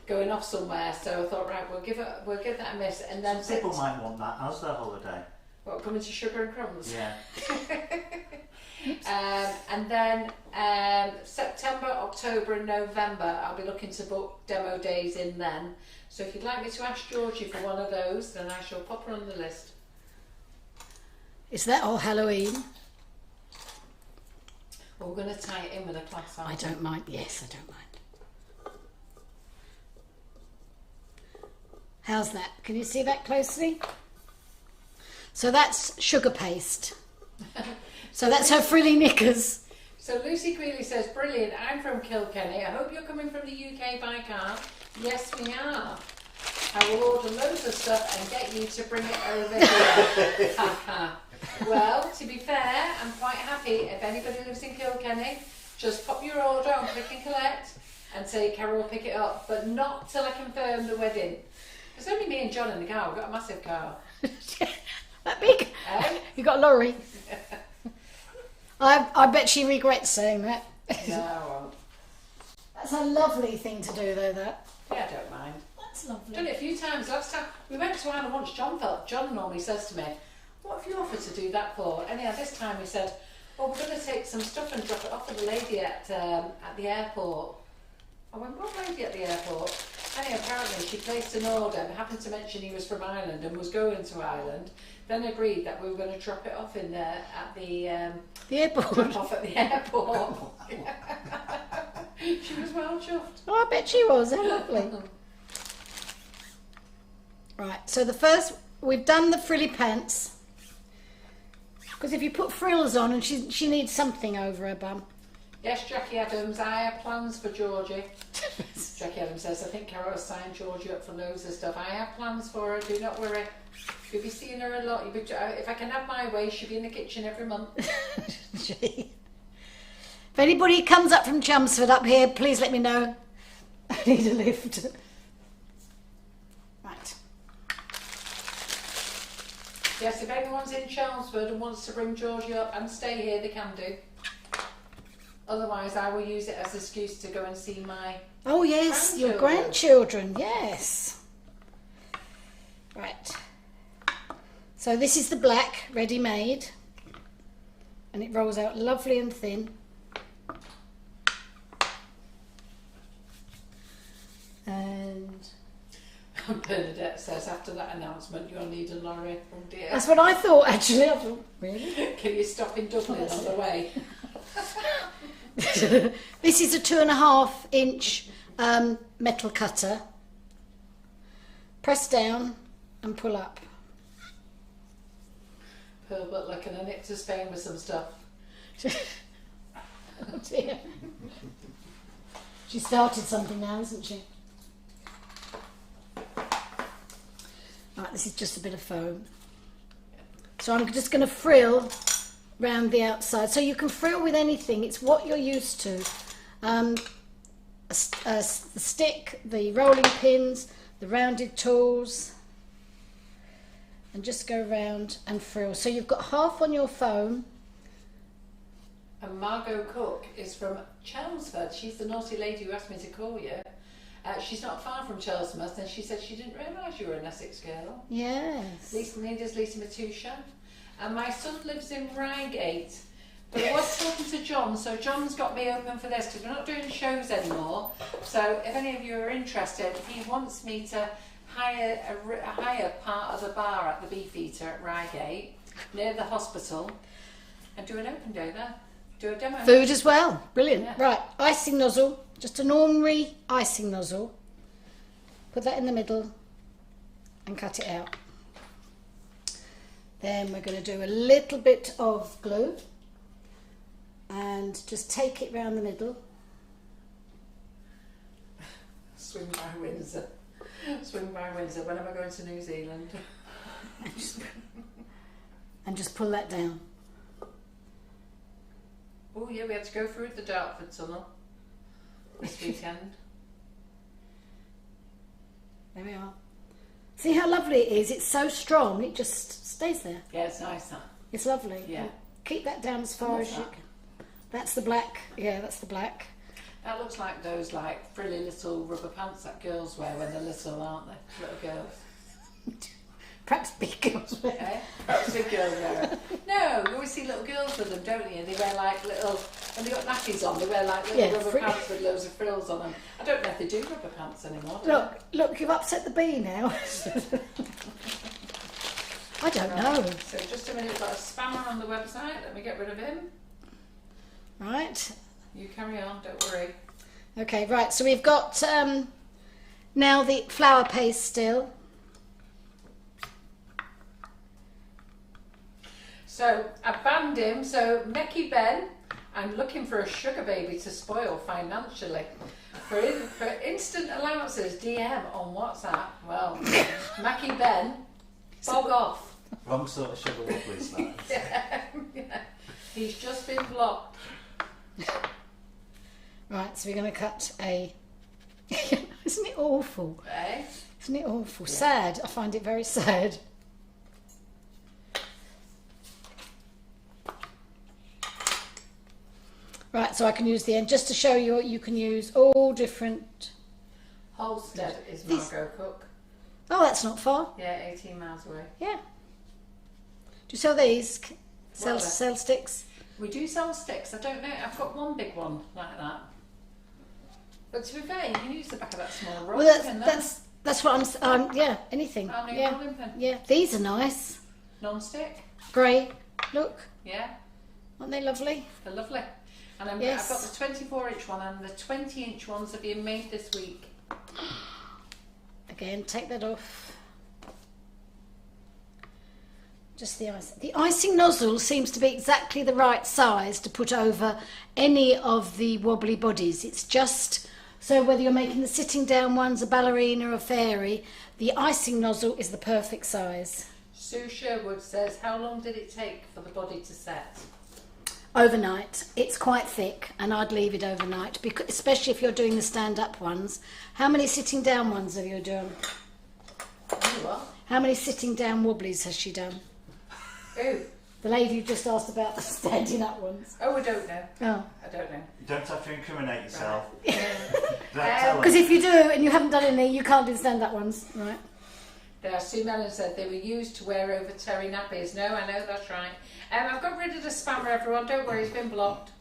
going off somewhere. So I thought, right, we'll give that a miss. And then people might want that as their holiday. What, coming to Sugar and Crumbs? Yeah. And then September, October and November, I'll be looking to book demo days in then. So if you'd like me to ask Georgie for one of those, then I shall pop her on the list. Is that all Halloween? Well, we're going to tie it in with a class, aren't I we? don't mind. Yes, I don't mind. How's that? Can you see that closely? So that's sugar paste. So that's her frilly knickers. So Lucy Greeley says, brilliant, I'm from Kilkenny. I hope you're coming from the UK by car. Yes, we are. I will order loads of stuff and get you to bring it over here. Well, to be fair, I'm quite happy if anybody lives in Kilkenny, just pop your order on click and collect and say Carol will pick it up, but not till I confirm the wedding. It's only me and John in the car, we've got a massive car. That big? You got a lorry? I bet she regrets saying that. No, I won't. That's a lovely thing to do though, that. Yeah, I don't mind. That's lovely. Done it a few times. Last time we went to Ireland once, John normally says to me, what have you offered to do that for? Anyhow, this time he said, well, we're going to take some stuff and drop it off with the lady at the airport. I went, what lady at the airport? Anyhow, apparently she placed an order and happened to mention he was from Ireland and was going to Ireland. Then agreed that we were going to drop it off in there at the airport. Drop off at the airport. She was well chuffed. Oh, I bet she was. How lovely. Right, so the first, we've done the frilly pants. Because if you put frills on and she needs something over her bum. Yes, Jackie Adams, I have plans for Georgie. Jackie Adams says, I think Carol has signed Georgie up for loads of stuff. I have plans for her, do not worry. You'll be seeing her a lot. If I can have my way, she'll be in the kitchen every month. If anybody comes up from Chelmsford up here, please let me know. I need a lift. Right. Yes, if anyone's in Chelmsford and wants to bring Georgie up and stay here, they can do. Otherwise, I will use it as an excuse to go and see my Oh yes, your grandchildren, yes. Right. So this is the black, ready-made. And it rolls out lovely and thin. And Bernadette says, after that announcement, you'll need a lorry. Oh dear. that's what I thought, actually. I thought, really? Can you stop in Dublin on the way? This is a 2.5 inch metal cutter. Press down and pull up. Pearl Butler, can I nip to Spain with some stuff? Oh dear. She started something now, hasn't she? Right, this is just a bit of foam. So I'm just going to frill round the outside. So you can frill with anything. It's what you're used to. The stick, the rolling pins, the rounded tools. And just go round and frill. So you've got half on your foam. And Margot Cook is from Chelmsford. She's the naughty lady who asked me to call you. She's not far from Chelmsford, and she said she didn't realise you were an Essex girl. Yes. Lisa Needers, Lisa Matusha. And my son lives in Reigate. But I was talking to John, so John's got me open for this because we're not doing shows anymore. So if any of you are interested, he wants me to hire part of the bar at the Beetrice at Reigate, near the hospital, and do an open day there. Do a demo. Food as well. Brilliant. Yeah. Right, icing nozzle. Just an ordinary icing nozzle. Put that in the middle and cut it out. Then we're going to do a little bit of glue and just take it round the middle. Swing by Windsor. Swing by Windsor. When am I going to New Zealand? And just pull that down. Oh yeah, we had to go through the Dartford tunnel this weekend. There we are. See how lovely it is? It's so strong, it just stays there. Yeah, it's nice, that. It's lovely. Yeah. Keep that down as far as you can. That's the black. Yeah, that's the black. That looks like those like frilly little rubber pants that girls wear when they're little, aren't they? Little girls. Perhaps big girls wear. Eh? Perhaps big girls wear it. No, you always see little girls with them, don't you? They wear like little, when they've got nappies on, they wear like little rubber pants with loads of frills on them. I don't know if they do rubber pants anymore. Look, you've upset the bee now. I don't know. So just a minute, we've got a spammer on the website. Let me get rid of him. Right. You carry on, don't worry. Okay, right. So we've got now the flour paste still. So I banned him. So Mecky Ben, I'm looking for a sugar baby to spoil financially. For instant allowances, DM on WhatsApp. Well, Mecky Ben, bog off. Wrong sort of sugar wobblies, that. Yeah. He's just been blocked. Right, so we're going to cut a... Isn't it awful? Eh? Isn't it awful? Yeah. Sad. I find it very sad. Right, so I can use the end. Just to show you, you can use all different... Holstead is Margot Cook. Oh, that's not far. Yeah, 18 miles away. Yeah. Do you sell these? Sell sticks? We do sell sticks. I don't know. I've got one big one like that. But to be fair, you can use the back of that small rolling pin. That's what I'm. Yeah, anything. Yeah. Rolling pin. Yeah, these are nice. Non-stick. Grey. Look. Yeah. Aren't they lovely? They're lovely. And I've got the 24-inch one and the 20-inch ones are being made this week. Again, take that off. Just the ice. The icing nozzle seems to be exactly the right size to put over any of the wobbly bodies. It's just so whether you're making the sitting down ones, a ballerina or a fairy, the icing nozzle is the perfect size. Sue Sherwood says, how long did it take for the body to set? Overnight. It's quite thick and I'd leave it overnight, because, especially if you're doing the stand-up ones. How many sitting down ones have you done? What? How many sitting down wobblies has she done? Who? The lady who just asked about the standing up ones. Oh, I don't know. Oh. I don't know. You don't have to incriminate yourself. Right. Because if you do and you haven't done any, you can't do the stand-up ones, right? There, Sue Mellon said they were used to wear over terry nappies. No, I know, that's right. I've got rid of the spammer, everyone. Don't worry, it's been blocked.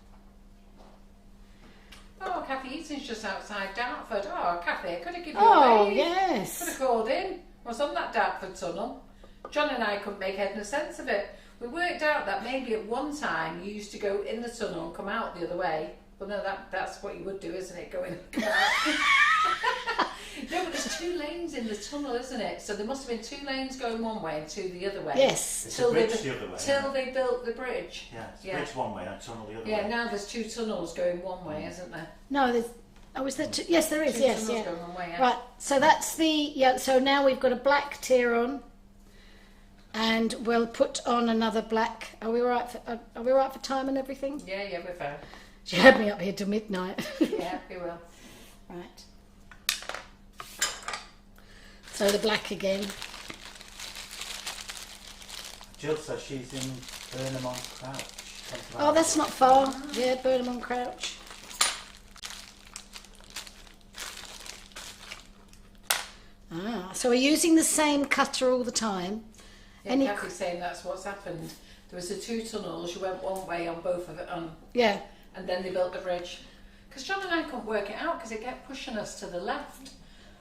Oh, Kathy Eaton's just outside Dartford. Oh, Kathy, I could have given you a wave. Yes. Could have called in. I was on that Dartford tunnel. John and I couldn't make head nor sense of it. We worked out that maybe at one time you used to go in the tunnel and come out the other way. But no, that's what you would do, isn't it? Go in and come out. No, but there's 2 lanes in the tunnel, isn't it? So there must have been 2 lanes going one way and 2 the other way. Yes. It's a bridge the other way. Till they built the bridge. Yeah, it's a bridge one way and a tunnel the other way. Yeah, now there's 2 tunnels going one way, isn't there? No, there's... Oh, is there 2? Yes, there is, 2 yes. tunnels going one way, yeah. Right, so that's the... Yeah, so now we've got a black tier on. And we'll put on another black... Are we right for time and everything? Yeah, we're fine. She had me up here till midnight. Yeah, we will. Right. So the black again. Jill says she's in Burnham on Crouch. Oh, that's not far. Yeah, Burnham on Crouch. Ah, so we're using the same cutter all the time. Yeah, Kathy's saying that's what's happened. There was the 2 tunnels, you went one way on both of it, yeah, and then they built the bridge. Because John and I couldn't work it out because it kept pushing us to the left.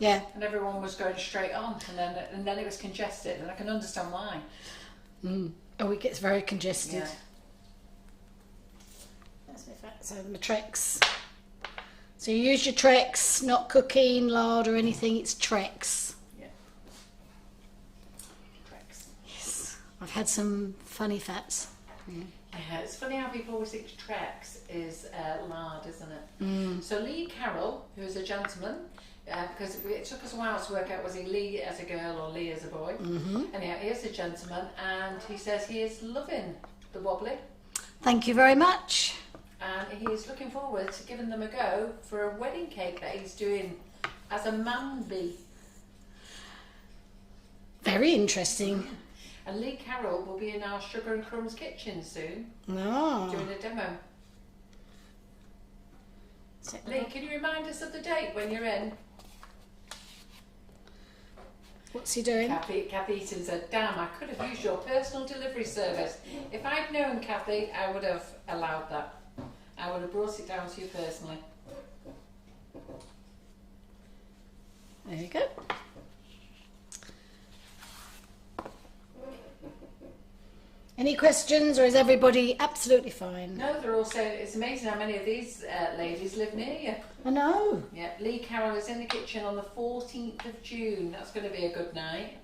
yeah. And everyone was going straight on, and then it was congested, and I can understand why. Oh, it gets very congested. Yeah. So the Trex. So you use your Trex, not cooking, lard or anything, it's Trex. Yeah. Trex. Yes. I've had some funny fats. Yeah, it's funny how people always think Trex is lard, isn't it? So Lee Carroll, who is a gentleman, because it took us a while to work out was he Lee as a girl or Lee as a boy. Anyhow, he is a gentleman, and he says he is loving the wobbly. Thank you very much. And he is looking forward to giving them a go for a wedding cake that he's doing as a man bee. Very interesting. And Lee Carroll will be in our Sugar and Crumbs kitchen soon, Oh. doing a demo. Lee, can you remind us of the date when you're in? What's he doing? Kathy Eaton said, damn, I could have used your personal delivery service. If I'd known, Kathy, I would have allowed that. I would have brought it down to you personally. There you go. Any questions, or is everybody absolutely fine? No, they're all saying it's amazing how many of these ladies live near you. I know. Yeah, Lee Carroll is in the kitchen on the 14th of June. That's going to be a good night.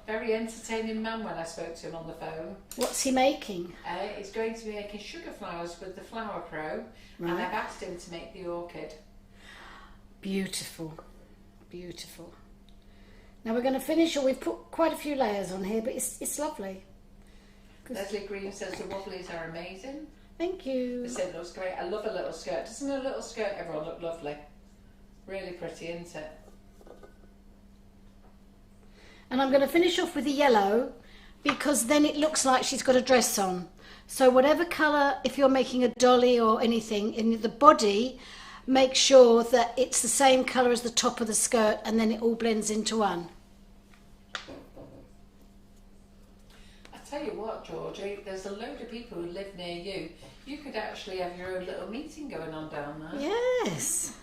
Very entertaining man when I spoke to him on the phone. What's he making? He's going to be making sugar flowers with the Flower Pro, Right. and I've asked him to make the orchid. Beautiful. Beautiful. Now we're going to finish, or we've put quite a few layers on here, but it's lovely. Leslie Green says the Wobblies are amazing. Thank you. They said it looks great. I love a little skirt. Doesn't a little skirt ever look lovely? Really pretty, isn't it? And I'm going to finish off with the yellow, because then it looks like she's got a dress on. So whatever colour, if you're making a dolly or anything, in the body, make sure that it's the same colour as the top of the skirt, and then it all blends into one. I tell you what, Georgie, there's a load of people who live near you. You could actually have your own little meeting going on down there. Yes.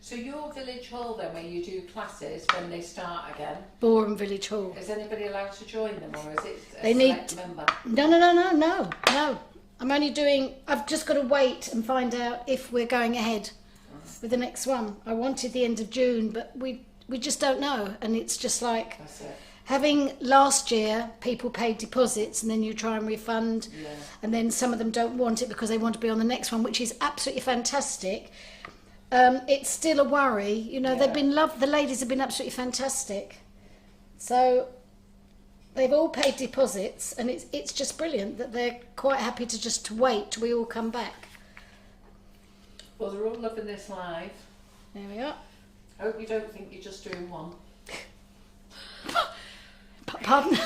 So your village hall then, where you do classes when they start again, Boreham Village Hall. is anybody allowed to join them, or is it a They need- select member? No. I'm only doing, I've just got to wait and find out if we're going ahead with the next one. I wanted the end of June, but we just don't know. And it's just like That's it. having last year, people paid deposits and then you try and refund. Yeah. And then some of them don't want it because they want to be on the next one, which is absolutely fantastic. It's still a worry. You know, Yeah. the ladies have been absolutely fantastic. So they've all paid deposits, and it's just brilliant that they're quite happy to just wait till we all come back. Well, they're all loving this live. There we are. I hope you don't think you're just doing one. Pardon?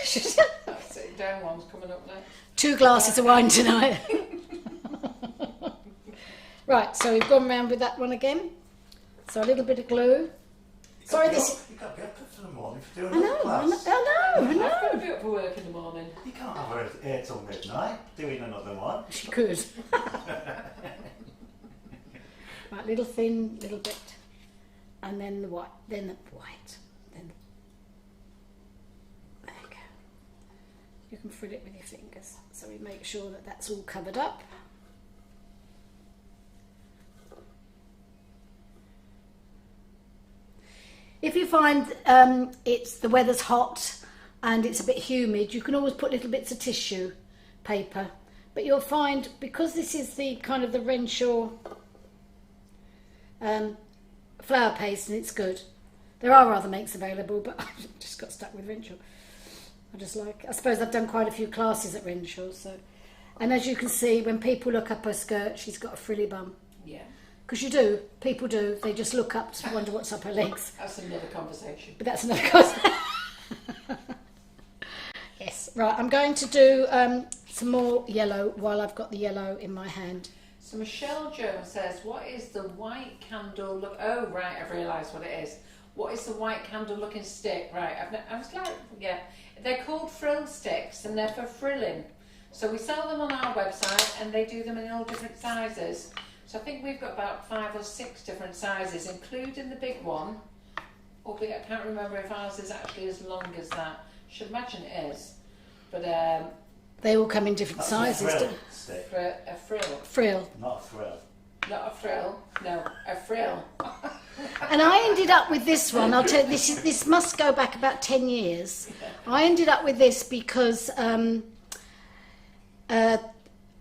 Sitting down one's coming up next. 2 glasses of wine tonight. Right, so we've gone round with that one again. So a little bit of glue. Sorry, this. You can't be up for the morning for doing I know. class. I've got to be up for work in the morning. You can't have her here till midnight doing another one. She could. Right, little thin, little bit, and then the white, then the white, then. There you go. You can frill it with your fingers, so we make sure that that's all covered up. If you find the weather's hot and it's a bit humid, you can always put little bits of tissue paper. But you'll find, because this is the kind of the Renshaw flour paste, and it's good. There are other makes available, but I just got stuck with Renshaw. I suppose I've done quite a few classes at Renshaw, so. And as you can see, when people look up her skirt, she's got a frilly bum. Yeah. Because people do, they just look up to wonder what's up her legs. That's another conversation. But that's another conversation. Yes, right, I'm going to do some more yellow while I've got the yellow in my hand. So Michelle Jones says, what is the white candle look? Oh, right, I've realised what it is. What is the white candle looking stick? Right, I was like, yeah. They're called frill sticks, and they're for frilling. So we sell them on our website, and they do them in all different sizes. So I think we've got about 5 or 6 different sizes, including the big one. Albeit I can't remember if ours is actually as long as that. Should imagine it is. But they all come in different sizes. A frill stick. for a frill. Frill. Not a thrill. Not a frill. No, a frill. And I ended up with this one. I'll tell you, this must go back about 10 years. I ended up with this because I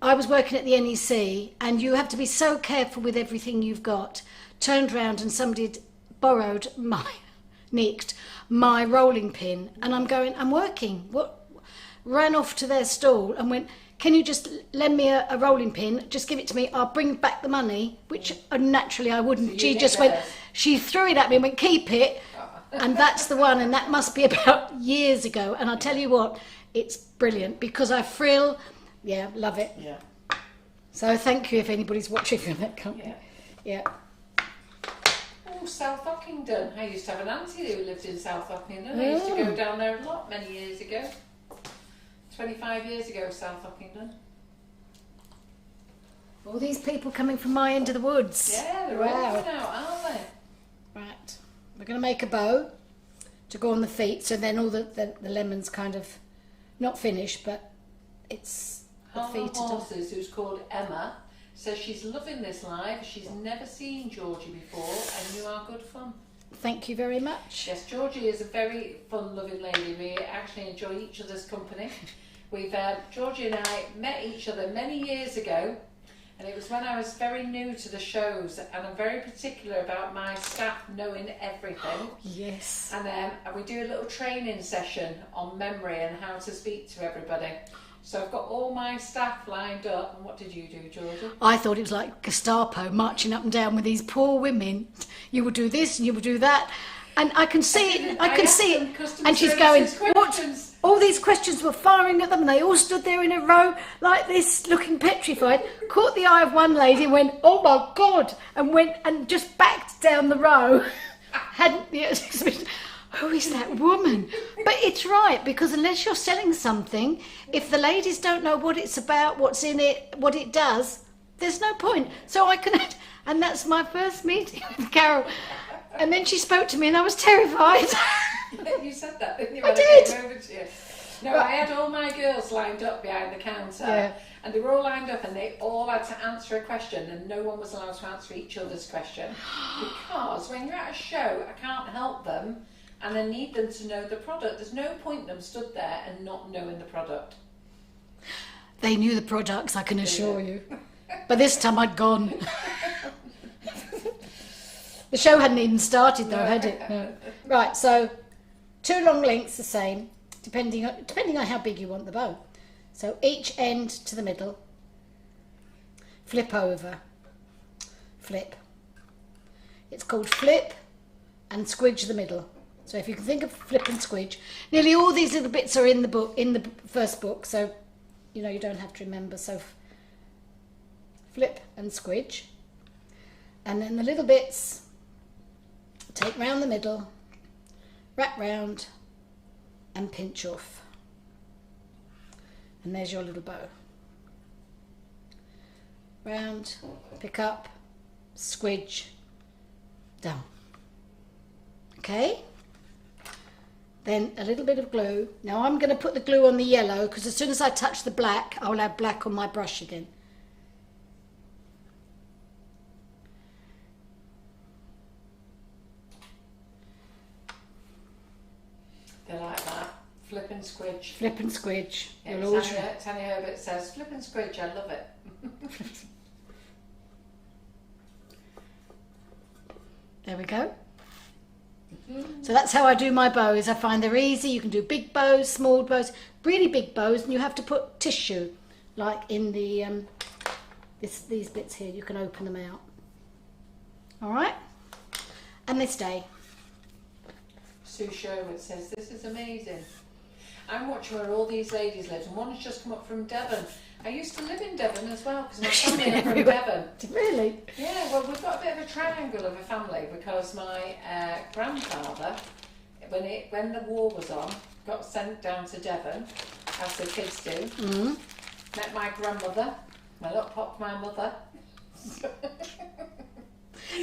was working at the NEC, and you have to be so careful with everything you've got. Turned round and somebody had nicked my rolling pin, and I'm working. Ran off to their stall and went, can you just lend me a rolling pin? Just give it to me. I'll bring back the money, which naturally I wouldn't. So She just went, she threw it at me and went, keep it. And that's the one, and that must be about years ago. And I'll tell you what, it's brilliant because I frill. Yeah, love it. Yeah. So thank you if anybody's watching from that company. Yeah. Oh, South Ockington. I used to have an auntie who lived in South Ockington. I used to go down there a lot many years ago. 25 years ago, South Ockington. All these people coming from my end of the woods. Yeah, they're all coming out, aren't they? Right. We're going to make a bow to go on the feet, so then all the lemons kind of not finished, but it's the feet are done. Horses, who's called Emma, says she's loving this live. She's never seen Georgie before, and you are good fun. Thank you very much. Yes, Georgie is a very fun-loving lady. We actually enjoy each other's company. We've Georgie and I met each other many years ago, and it was when I was very new to the shows, and I'm very particular about my staff knowing everything. Yes. And we do a little training session on memory and how to speak to everybody. So I've got all my staff lined up. And what did you do, Georgie? I thought it was like Gestapo marching up and down with these poor women. You will do this and you will do that. And I can see it. I can see it. And she's going, what? All these questions were firing at them, and they all stood there in a row like this, looking petrified. Caught the eye of one lady and went, "Oh my God!" and went and just backed down the row. Hadn't the exhibition. Who is that woman? But it's right, because unless you're selling something, if the ladies don't know what it's about, what's in it, what it does, there's no point. So I can, and that's my first meeting with Carol. And then she spoke to me and I was terrified. You said that, didn't you? I did. No, I had all my girls lined up behind the counter, and they were all lined up, and they all had to answer a question, and no one was allowed to answer each other's question. Because when you're at a show, I can't help them, and I need them to know the product. There's no point them stood there and not knowing the product. They knew the products, I can assure you. But this time I'd gone. The show hadn't even started though, had it? No. Right, so 2 long lengths the same, depending on how big you want the bow. So each end to the middle, flip over, flip. It's called flip and squidge the middle. So if you can think of flip and squidge, nearly all these little bits are in the book, in the first book, so you know you don't have to remember. So flip and squidge, and then the little bits take round the middle, wrap round and pinch off, and there's your little bow. Round, pick up, squidge, down. Okay, then a little bit of glue. Now I'm going to put the glue on the yellow because as soon as I touch the black I'll have black on my brush again. They like that. Flip and squidge. Flip and squidge. Yeah, You'll always... Tanya Herbert says, flip and squidge, I love it. There we go. So that's how I do my bows. I find they're easy. You can do big bows, small bows, really big bows, and you have to put tissue, like in the these bits here. You can open them out. All right, and they stay. Sue Sherwood says, this is amazing. I'm watching where all these ladies live, and one has just come up from Devon. I used to live in Devon as well, because my family are from Devon. Really? Yeah, well, we've got a bit of a triangle of a family, because my grandfather, when the war was on, got sent down to Devon, as the kids do. Mm-hmm. Met my grandmother, popped my mother.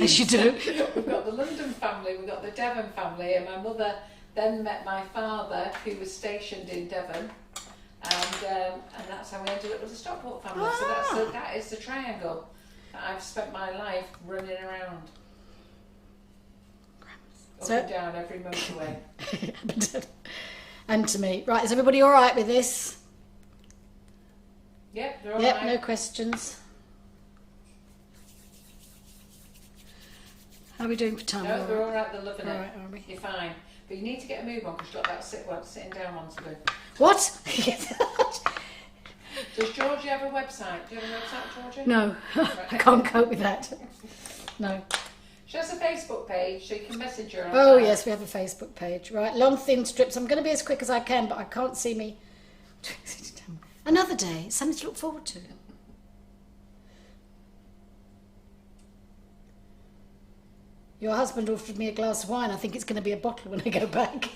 As you do. We've got the London family, we've got the Devon family, and my mother then met my father, who was stationed in Devon, and that's how we ended up with the Stockport family. Ah. So that is the triangle that I've spent my life running around. Up and down every motorway. And to me. Right, is everybody all right with this? Yep, they're all right. No questions. How are we doing for time? No, they're all right, they're loving it. All right, are we? You're fine. But you need to get a move on because you've got that sitting down one to do. What? Does Georgie have a website? Do you have a website, Georgie? No, I can't cope with that. No. She has a Facebook page, so you can message her on Oh that. yes, we have a Facebook page. Right, long thin strips. I'm going to be as quick as I can, but I can't see me. Another day, something to look forward to. Your husband offered me a glass of wine. I think it's going to be a bottle when I go back.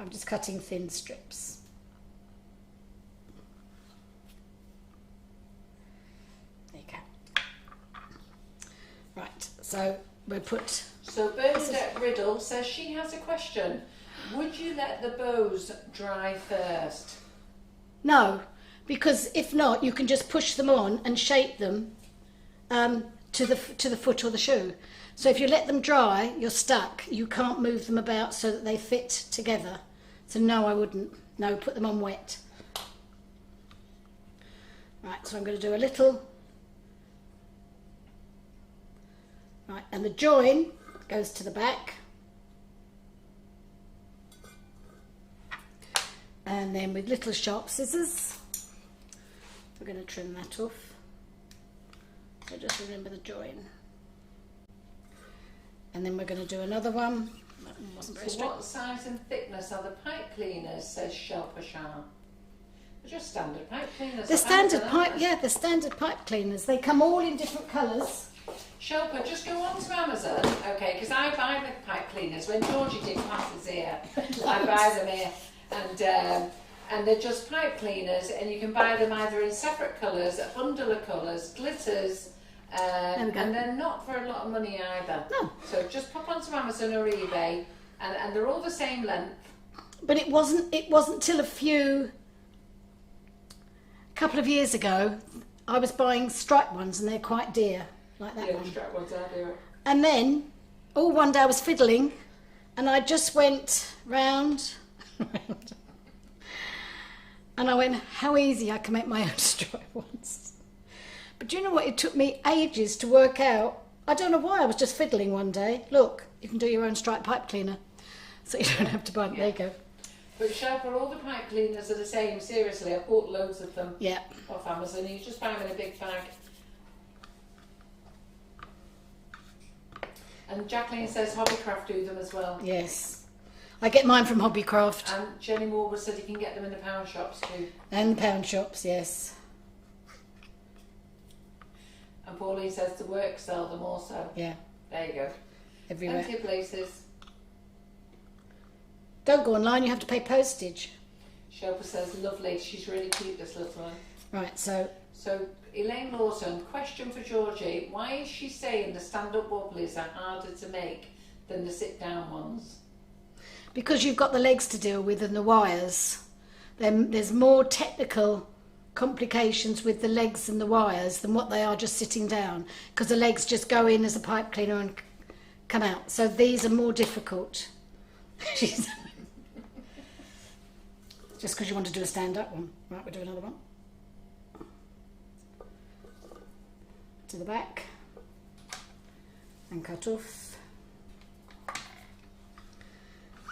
I'm just cutting thin strips. There you go. Right, so we'll put... So Bernadette Riddle says she has a question. Would you let the bows dry first? No, because if not, you can just push them on and shape them to the foot or the shoe. So if you let them dry, you're stuck. You can't move them about so that they fit together. So no, I wouldn't. No, put them on wet. Right, so I'm going to do a little. Right, and the join goes to the back. And then with little sharp scissors, we're going to trim that off. So just remember the join. And then we're going to do another one. That one wasn't very So straight. what size and thickness are the pipe cleaners, says Shelpa Shah? They're just standard pipe cleaners. The I've standard had them, pipe, haven't they? yeah, the standard pipe cleaners. They come all in different colours. Shelpa, just go on to Amazon, okay, because I buy the pipe cleaners. When Georgie did classes here, I buy them here. And they're just pipe cleaners, and you can buy them either in separate colours, a bundle of colours, glitters, and they're not for a lot of money either. No. So just pop onto Amazon or eBay, and they're all the same length. But it wasn't till a couple of years ago, I was buying striped ones, and they're quite dear, like that one. The strap ones are dear. And then, all one day I was fiddling, and I just went round, round. And I went, how easy I can make my own striped ones. But do you know what? It took me ages to work out. I don't know why, I was just fiddling one day. Look, you can do your own striped pipe cleaner. So you don't have to buy them. There you go. But Shelpa, all the pipe cleaners are the same, seriously. I've bought loads of them Yeah. off Amazon. You just buy them in a big bag. And Jacqueline says Hobbycraft do them as well. Yes. I get mine from Hobbycraft. And Jenny Moore said you can get them in the pound shops too. And the pound shops, yes. And Pauline says the work sell them also. Yeah, There you go. everywhere. Plenty of places. Don't go online, you have to pay postage. Shelpa says lovely. She's really cute, this little one. Right, so So Elaine Lawson, question for Georgie. Why is she saying the stand-up wobblies are harder to make than the sit-down ones? because you've got the legs to deal with and the wires, then there's more technical complications with the legs and the wires than what they are just sitting down, because the legs just go in as a pipe cleaner and come out. So these are more difficult. Just because you want to do a stand-up one. Right, we'll do another one. To the back and cut off.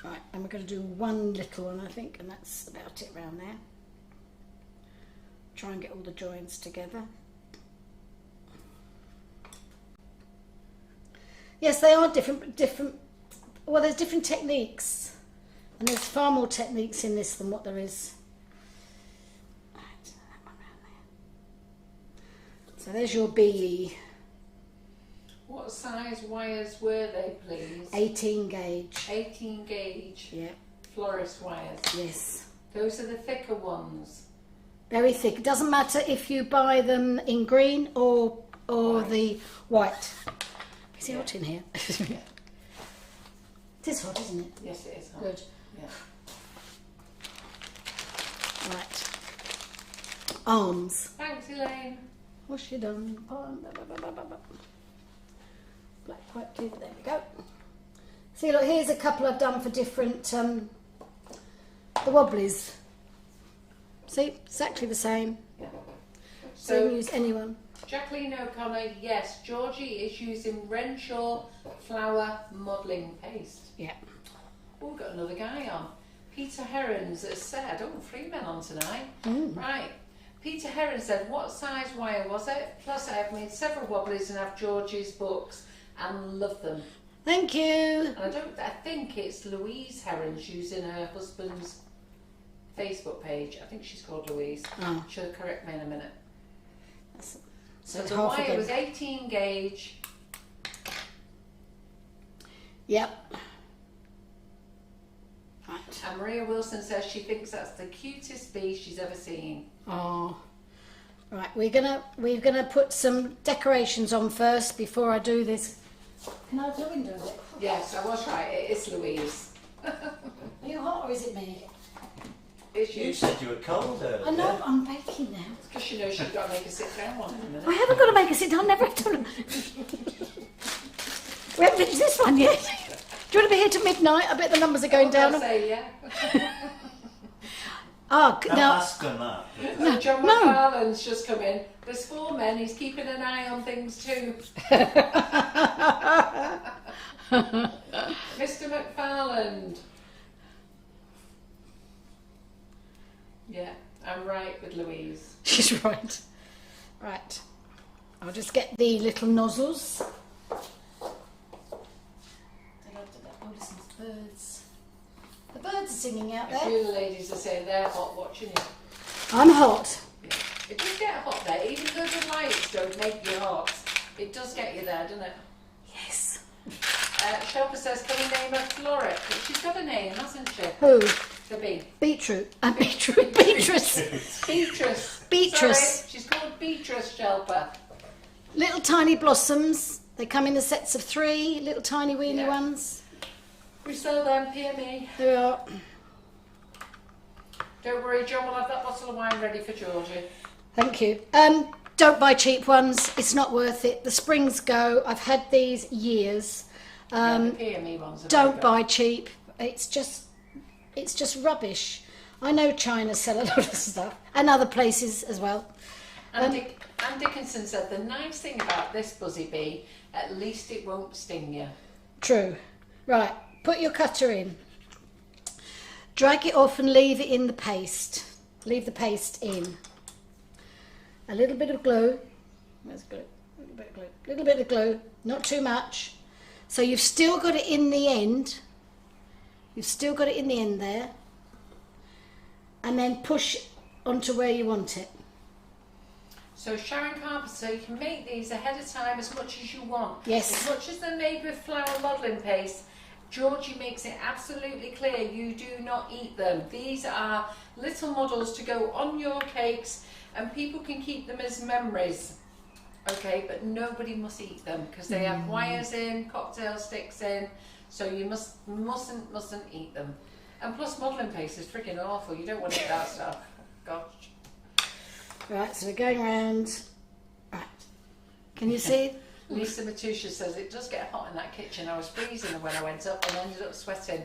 Right, and we're going to do one little one, I think, and that's about it around there. Try and get all the joints together. Yes, they are different. Well, there's different techniques, and there's far more techniques in this than what there is. Right, that one round there. So there's your BE. What size wires were they, please? 18 gauge. 18 gauge Yeah, florist wires. yes. Those are the thicker ones. Very thick. It doesn't matter if you buy them in green or the white. Is it hot in here? It is hot, isn't it? Yes, it is hot. Good. Yeah. Right. Arms. Thanks, Elaine. What's she done? Black, white, blue. There we go. See, look, here's a couple I've done for different, the Wobblies. See, exactly the same. Yeah. So you So, can use anyone. Jacqueline O'Connor, yes, Georgie is using Renshaw flour modelling paste. Yeah. Oh, we've got another guy on. Peter Herons has said, oh, 3 men on tonight. Right. Peter Heron said, what size wire was it? Plus I have made several Wobblies and have Georgie's books and love them. Thank you. And I think it's Louise Heron's using her husband's Facebook page. I think she's called Louise. Oh. She'll correct me in a minute. So That's the half wire again. was 18 gauge. Yep. Right. And Maria Wilson says she thinks that's the cutest bee she's ever seen. Oh. Right, we're gonna put some decorations on first before I do this. Can I open the window a bit? Yes, I was right. It is Louise. Are you hot or is it me? It's You you. said you were cold earlier. I know, I'm baking now. Because she knows she's got to make a sit down one in a minute. I haven't got to make a sit down, never have done. We haven't finished this one yet. Do you want to be here till midnight? I bet the numbers are going down. I'll say yeah. Ah, Don't now, ask them that. So John No. McFarlane's just come in. There's 4 men. He's keeping an eye on things too. Mr. McFarland. Yeah, I'm right with Louise. she's right. Right. I'll just get the little nozzles. Oh, listen to the birds. The birds are singing out A there. few of the ladies are saying they're hot watching you. I'm hot. Yeah. It does get hot there, even though the lights don't make you hot. It does get you there, doesn't it? Yes. Shelpa says, can we name her Floric? But she's got a name, hasn't she? Who? The bee. Beetroot. Beetroot. Beatrice. Beetrice. Beetrice. Sorry, she's called Beetrice, Shelpa. Little tiny blossoms. They come in the sets of 3, little tiny weeny Yeah. ones. We sell them, PME. There we are. Don't worry, John will have that bottle of wine ready for Georgie. Thank you. Don't buy cheap ones. It's not worth it. The springs go. I've had these years. Yeah, the PME ones are very Don't good. buy cheap. It's just rubbish. I know China sell a lot of stuff and other places as well. Anne Dickinson said, the nice thing about this buzzy bee, at least it won't sting you. True. Right. Put your cutter in. Drag it off and leave it in the paste. Leave the paste in. A little bit of glue. Where's glue? A little bit of glue. Little bit of glue. Not too much. So you've still got it in the end. You've still got it in the end there. And then push onto where you want it. So Sharon Carpenter, so you can make these ahead of time as much as you want. Yes. As much as they're made with flour modelling paste, Georgie makes it absolutely clear you do not eat them. These are little models to go on your cakes and people can keep them as memories. Okay, but nobody must eat them because they have wires in, cocktail sticks in, so you mustn't eat them. And plus modelling paste is freaking awful. You don't want to eat that stuff. Gosh. Right, so we're going round. Right. Can you see? Lisa Matusha says it does get hot in that kitchen. I was freezing when I went up and ended up sweating.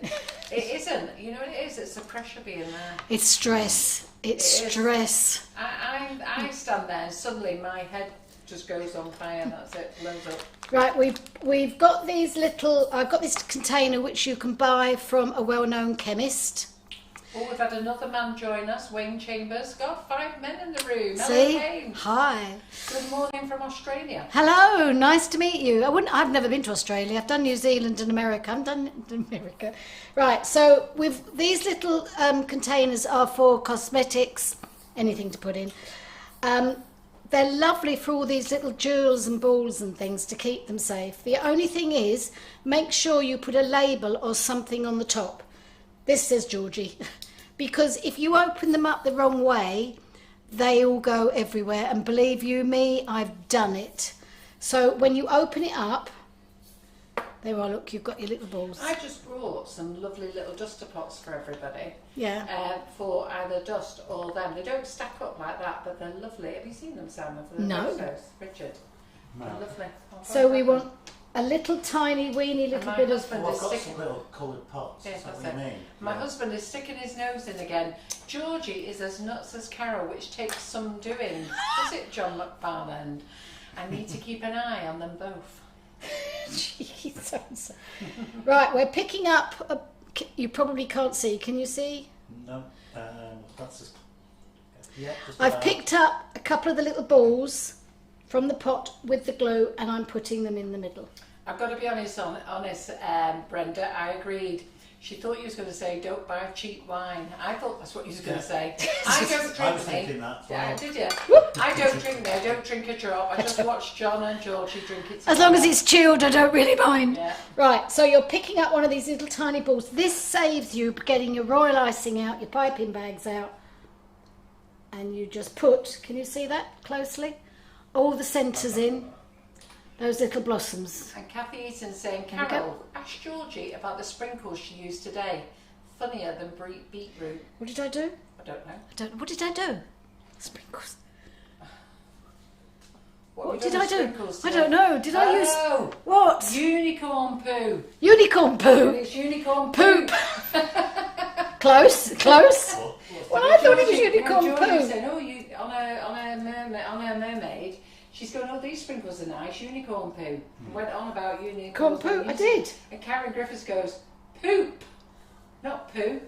It isn't. You know what it is? It's the pressure being there. It's stress. It's It is. stress. I stand there and suddenly my head just goes on fire. That's it. Blows up. Right, we've got these little. I've got this container which you can buy from a well-known chemist. Oh, we've had another man join us, Wayne Chambers. God, 5 men in the room. Hello, See? Wayne. Hi. Good morning from Australia. Hello. Nice to meet you. I've never been to Australia. I've done New Zealand and America. I've done America. Right. So with these little containers are for cosmetics, anything to put in. They're lovely for all these little jewels and balls and things to keep them safe. The only thing is, make sure you put a label or something on the top. This says Georgie. Because if you open them up the wrong way, they all go everywhere. And believe you me, I've done it. So when you open it up, there are, look, you've got your little balls. I just brought some lovely little duster pots for everybody. Yeah. For either dust or them. They don't stack up like that, but they're lovely. Have you seen them, Sam? For the No. photos? Richard? No. They're lovely. I'll So find we them. want a little tiny weeny little my bit of... husband- Oh, I've is got sticking- some little coloured pots. Yes, Is that that's what you it. mean? My Yeah. husband is sticking his nose in again. Georgie is as nuts as Carol, which takes some doing. Does it, John McFarland? I need to keep an eye on them both. Jeez, so-and-so. Right, we're picking up You probably can't see. Can you see? No, that's just... Yeah, just I've about. picked up a couple of the little balls from the pot with the glue and I'm putting them in the middle. I've got to be honest, Brenda, I agreed. She thought you was going to say, don't buy cheap wine. I thought that's what you was going to say. I don't drink I was thinking that as well. Yeah, did you? I don't drink me. I don't drink a drop. I just watch John and Georgie drink it together. As long as it's chilled, I don't really mind. Yeah. Right, so you're picking up one of these little tiny balls. This saves you getting your royal icing out, your piping bags out. And you just put, can you see that closely? All the centres in. Those little blossoms. And Kathy Eaton's saying, There we Carol, ask Georgie about the sprinkles she used today. Funnier than beetroot. What did I do? I don't know. What did I do? Sprinkles. What did I do? sprinkles I today? don't know. Did I use... Oh, What? unicorn poo. Unicorn poo. It's unicorn Poop. poo. Close. What? Well, I thought it was Georgie- unicorn when Georgie poo. said, oh, you on her mermaid. She's going, oh, these sprinkles are nice, unicorn poo. And went on about unicorn Poo. I did. And Karen Griffiths goes, poop, not poo.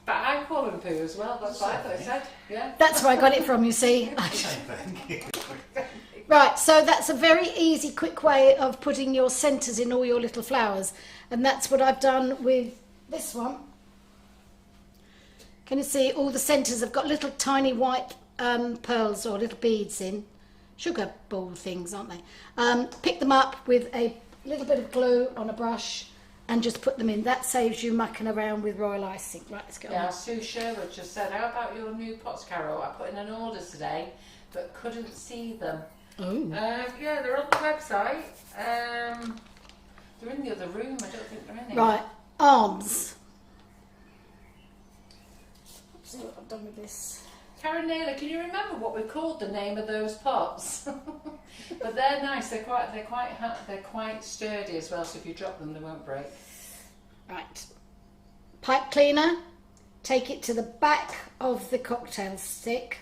But I call them poo as well, that's what I thought I said. Yeah. That's where I got it from, you see. Right, so that's a very easy, quick way of putting your centres in all your little flowers. And that's what I've done with this one. Can you see all the centres have got little tiny white pearls or little beads in. Sugar ball things, aren't they? Pick them up with a little bit of glue on a brush and just put them in. That saves you mucking around with royal icing. Right, let's get on. Yeah, Sue Sherwood just said, how about your new pots, Carol? I put in an order today, but couldn't see them. Oh. Yeah, they're on the website. They're in the other room. I don't think they're in it. Right, arms. Let's see what I've done with this. Karen Naylor, can you remember what we called the name of those pots? But they're nice. They're quite sturdy as well. So if you drop them, they won't break. Right, pipe cleaner. Take it to the back of the cocktail stick.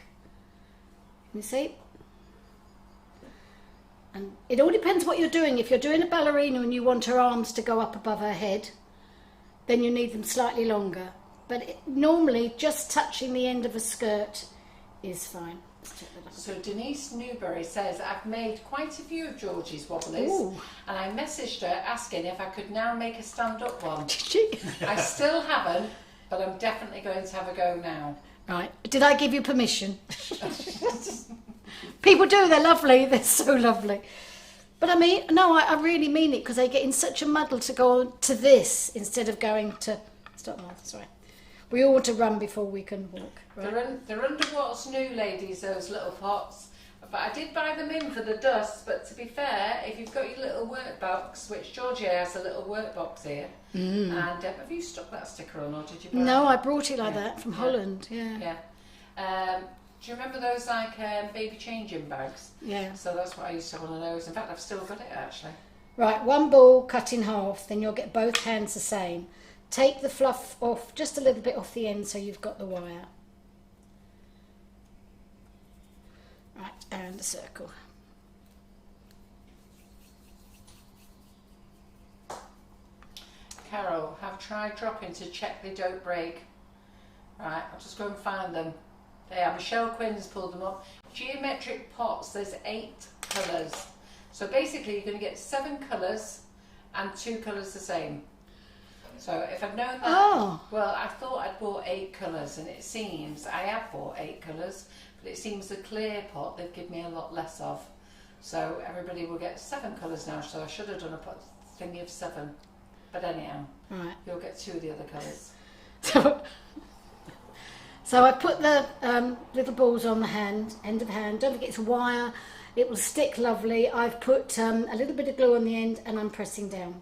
Can you see? And it all depends what you're doing. If you're doing a ballerina and you want her arms to go up above her head, then you need them slightly longer. But normally, just touching the end of a skirt is fine. So Denise Newberry says, I've made quite a few of Georgie's Wobblies. Ooh. And I messaged her asking if I could now make a stand-up one. Did she? I still haven't, but I'm definitely going to have a go now. Right. Did I give you permission? People do. They're lovely. They're so lovely. But I mean, no, I really mean it because they get in such a muddle to go on to this instead of going to... Stop now. Sorry. We all want to run before we can walk. Right? They're under what's new, ladies, those little pots. But I did buy them in for the dust. But to be fair, if you've got your little workbox, which Georgia has a little workbox here, and have you stuck that sticker on, or did you buy No, it? I brought it like that from Holland. Yeah. Yeah. Do you remember those like baby changing bags? Yeah. So that's what I used to have one of those. In fact, I've still got it actually. Right, one ball cut in half, then you'll get both hands the same. Take the fluff off, just a little bit off the end so you've got the wire. Right, and a circle. Carol, have tried dropping to check they don't break. Right, I'll just go and find them. There, Michelle Quinn's pulled them up. Geometric pots, there's 8 colours. So basically you're going to get 7 colours and 2 colours the same. So if I'd known that, well, I thought I'd bought 8 colours, and it seems I have bought 8 colours, but it seems the clear pot they've given me a lot less of. So everybody will get 7 colours now, so I should have done a pot thingy of 7. But anyhow, Right. you'll get 2 of the other colours. So I put the little balls on the hand, end of hand. Don't forget it's wire. It will stick lovely. I've put a little bit of glue on the end and I'm pressing down.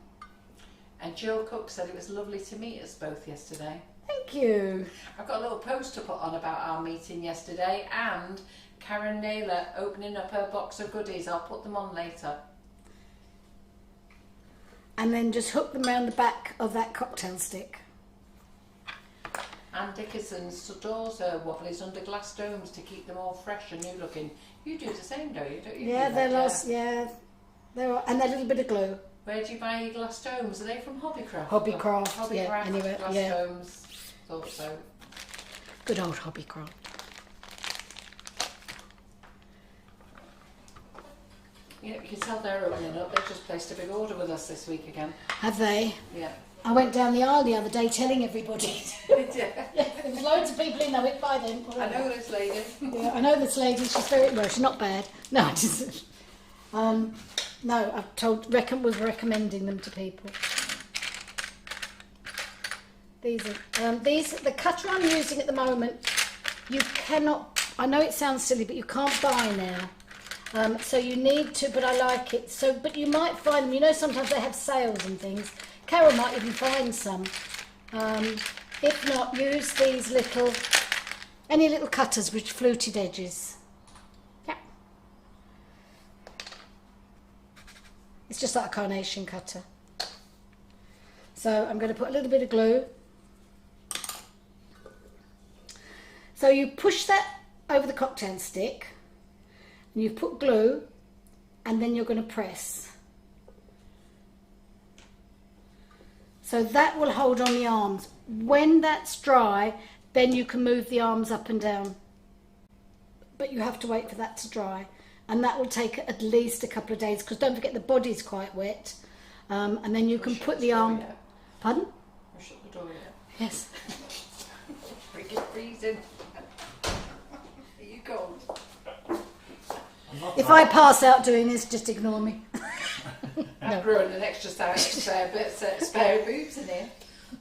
And Jill Cook said it was lovely to meet us both yesterday. Thank you. I've got a little post to put on about our meeting yesterday, and Karen Naylor opening up her box of goodies. I'll put them on later. And then just hook them around the back of that cocktail stick. Anne Dickinson stores her Wobblies under glass domes to keep them all fresh and new looking. You do the same, don't you? Don't you? Yeah, do they're that, lost. Yeah, they're and a little bit of glue. Where do you buy your glass domes? Are they from Hobbycraft? Hobbycraft, yeah, anyway, glass yeah. domes. Thought so. Good old Hobbycraft. Yeah, you can tell they're opening up. They've just placed a big order with us this week again. Have they? Yeah. I went down the aisle the other day telling everybody. Yeah. There was loads of people in there with by then. I know this lady. Yeah, I know this lady. She's very well. She's not bad. No, I just. No, I've was recommending them to people. These are the cutter I'm using at the moment. You cannot. I know it sounds silly, but you can't buy now. So you need to. But I like it. So, but you might find them. You know, sometimes they have sales and things. Carol might even find some. If not, use these any little cutters with fluted edges. Yeah. It's just like a carnation cutter. So I'm going to put a little bit of glue. So you push that over the cocktail stick, and you put glue, and then you're going to press. So that will hold on the arms. When that's dry, then you can move the arms up and down. But you have to wait for that to dry. And that will take at least a couple of days, because don't forget the body's quite wet. And then you can put the arm... Pardon? I'll shut the door yet. Yes. Freaking freezing. Are you cold? If I pass out doing this, just ignore me. I've grown an extra spare boobs in here.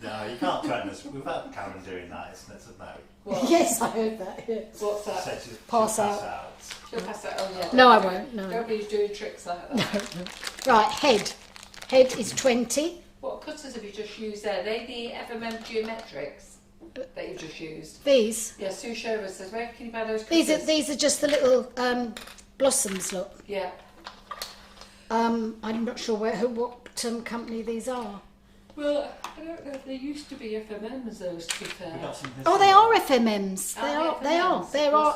No, you can't threaten us. We've had Karen doing that, isn't it? So no. What? Yes, I heard that. Yes. What's that? Said she'll Pass pass out. out. She'll pass it. Oh yeah. No, I won't. No. Nobody's doing tricks like that. Right, head. Head is 20. What cutters have you just used there? Are they the FMM Geometrics that you've just used? These. Yeah, Sue Shover says, where can you buy those cutters? These are just the little blossoms. Look. Yeah. I'm not sure what company these are. Well, I don't know if they used to be FMMs, those, to be fair. We got some this Oh, they year. are FMMs. FMMs? They are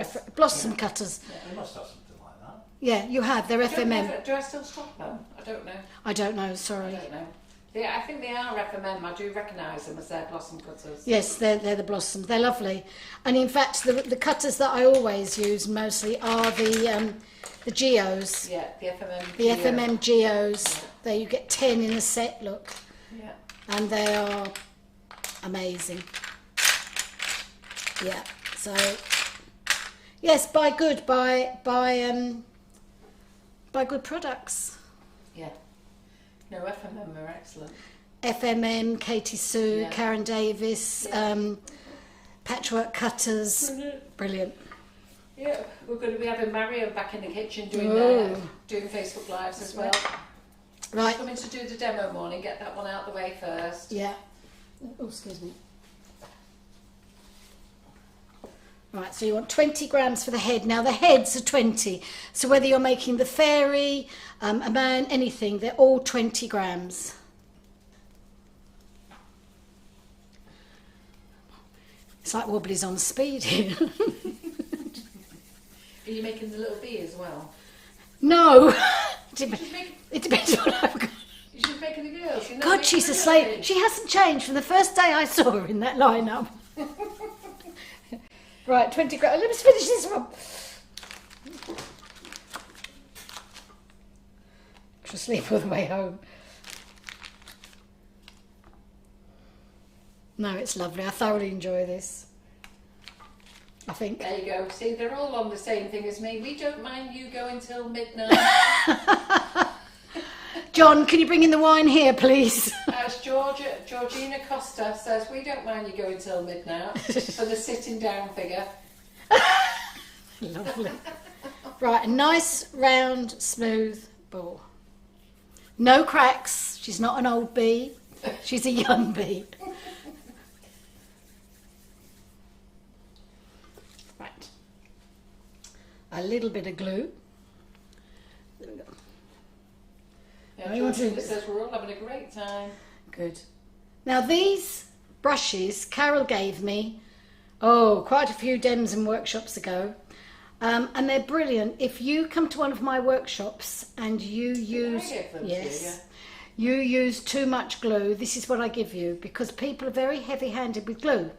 Cutters. blossom cutters. We must have something like that. Yeah, you have. They're I don't know FMM. do I still stock them? I don't know. I don't know. I Sorry. don't know. Yeah, I think they are FMM. I do recognise them as their blossom cutters. Yes, they're the blossoms. They're lovely. And in fact, the cutters that I always use mostly are the Geos. Yeah, the FMM. The FMM Geos. Yeah. There you get 10 in a set. Look. Yeah. And they are amazing. Yeah. So yes, buy good products. Yeah. No, FMM are excellent. FMM, Katie Sue, Yeah. Karen Davis, Yeah. patchwork cutters. Brilliant. Yeah, we're going to be having Mario back in the kitchen doing Facebook Lives as well. Right. Coming to do the demo morning, get that one out the way first. Yeah. Oh, excuse me. Right, so you want 20 grams for the head. Now the heads are 20. So whether you're making the fairy, a man, anything, they're all 20 grams. It's like Wobblies on speed here. Are you making the little bee as well? No. Make, It depends on what I've got. you should make the girls. You're not God, making she's the a little slave. bee. She hasn't changed from the first day I saw her in that lineup. Right, 20 grams. Let me finish this one. She'll sleep all the way home. No, it's lovely. I thoroughly enjoy this. I think. There you go. See, they're all on the same thing as me. We don't mind you going till midnight. John, can you bring in the wine here, please? As Georgina Costa says, we don't mind you going till midnight for the sitting down figure. Lovely. Right, a nice, round, smooth ball. No cracks. She's not an old bee. She's a young bee. Right. A little bit of glue. There we go. Yeah, you want to- Georgina says we're all having a great time. Good. Now these brushes Carol gave me, quite a few dems and workshops ago. And they're brilliant. If you come to one of my workshops and you use, you use too much glue, this is what I give you, because people are very heavy-handed with glue.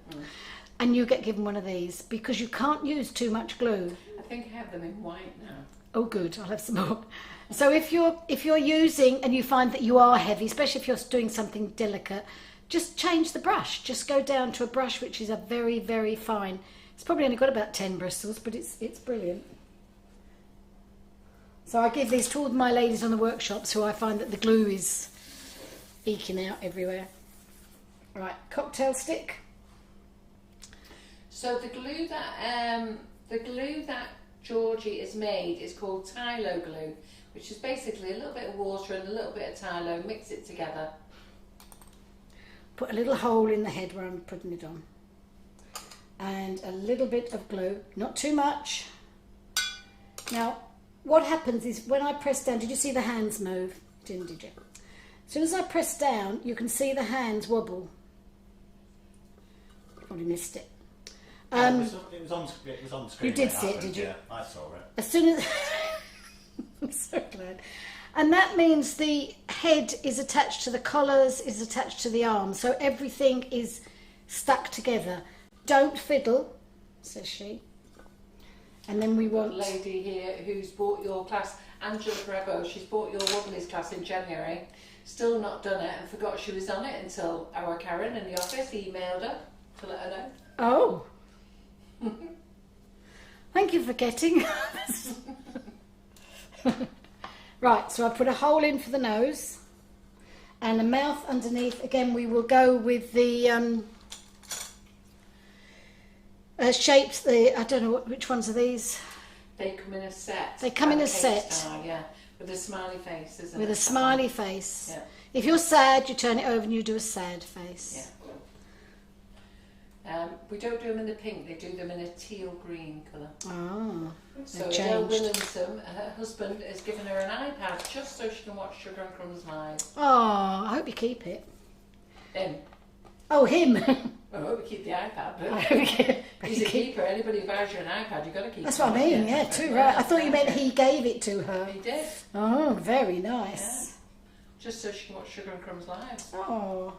And you get given one of these because you can't use too much glue. I think I have them in white now. Oh, good. I'll have some more. So if you're using and you find that you are heavy, especially if you're doing something delicate, just change the brush. Just go down to a brush which is a very, very fine. It's probably only got about 10 bristles, but it's brilliant. So I give these to all my ladies on the workshops who I find that the glue is eking out everywhere. Right, cocktail stick. So the glue that Georgie has made is called Tylo glue, which is basically a little bit of water and a little bit of Tylo, mix it together. Put a little hole in the head where I'm putting it on. And a little bit of glue, not too much. Now, what happens is when I press down, did you see the hands move? Didn't, did you? As soon as I press down, you can see the hands wobble. Probably missed it. It was on screen. You did see it, did you? Yeah, I saw it. As soon as... I'm so glad. And that means the head is attached to the collars, is attached to the arms, so everything is stuck together. Don't fiddle, says she. And then we want... A lady here who's bought your class, Angela Grebo, she's bought your Wobblies class in January, still not done it and forgot she was on it until our Karen in the office emailed her to let her know. Oh. Thank you for getting. Right, so I put a hole in for the nose and a mouth underneath. Again, we will go with the shapes. I don't know which ones are these. They come in a set. They come in a set. Style, yeah, with a smiley face, isn't it? With a smiley face. Yeah. If you're sad, you turn it over and you do a sad face. Yeah. We don't do them in the pink, they do them in a teal green colour. Oh, so Adele Willingham, her husband, has given her an iPad just so she can watch Sugar and Crumbs live. Oh, I hope you keep it. Him. Oh, him. I hope you keep the iPad. I hope you keep, He's a keeper. Anybody who buys you an iPad, you've got to keep it. That's what I mean, yeah, too right. I thought you meant he gave it to her. He did. Oh, very nice. Yeah. Just so she can watch Sugar and Crumbs live. Oh,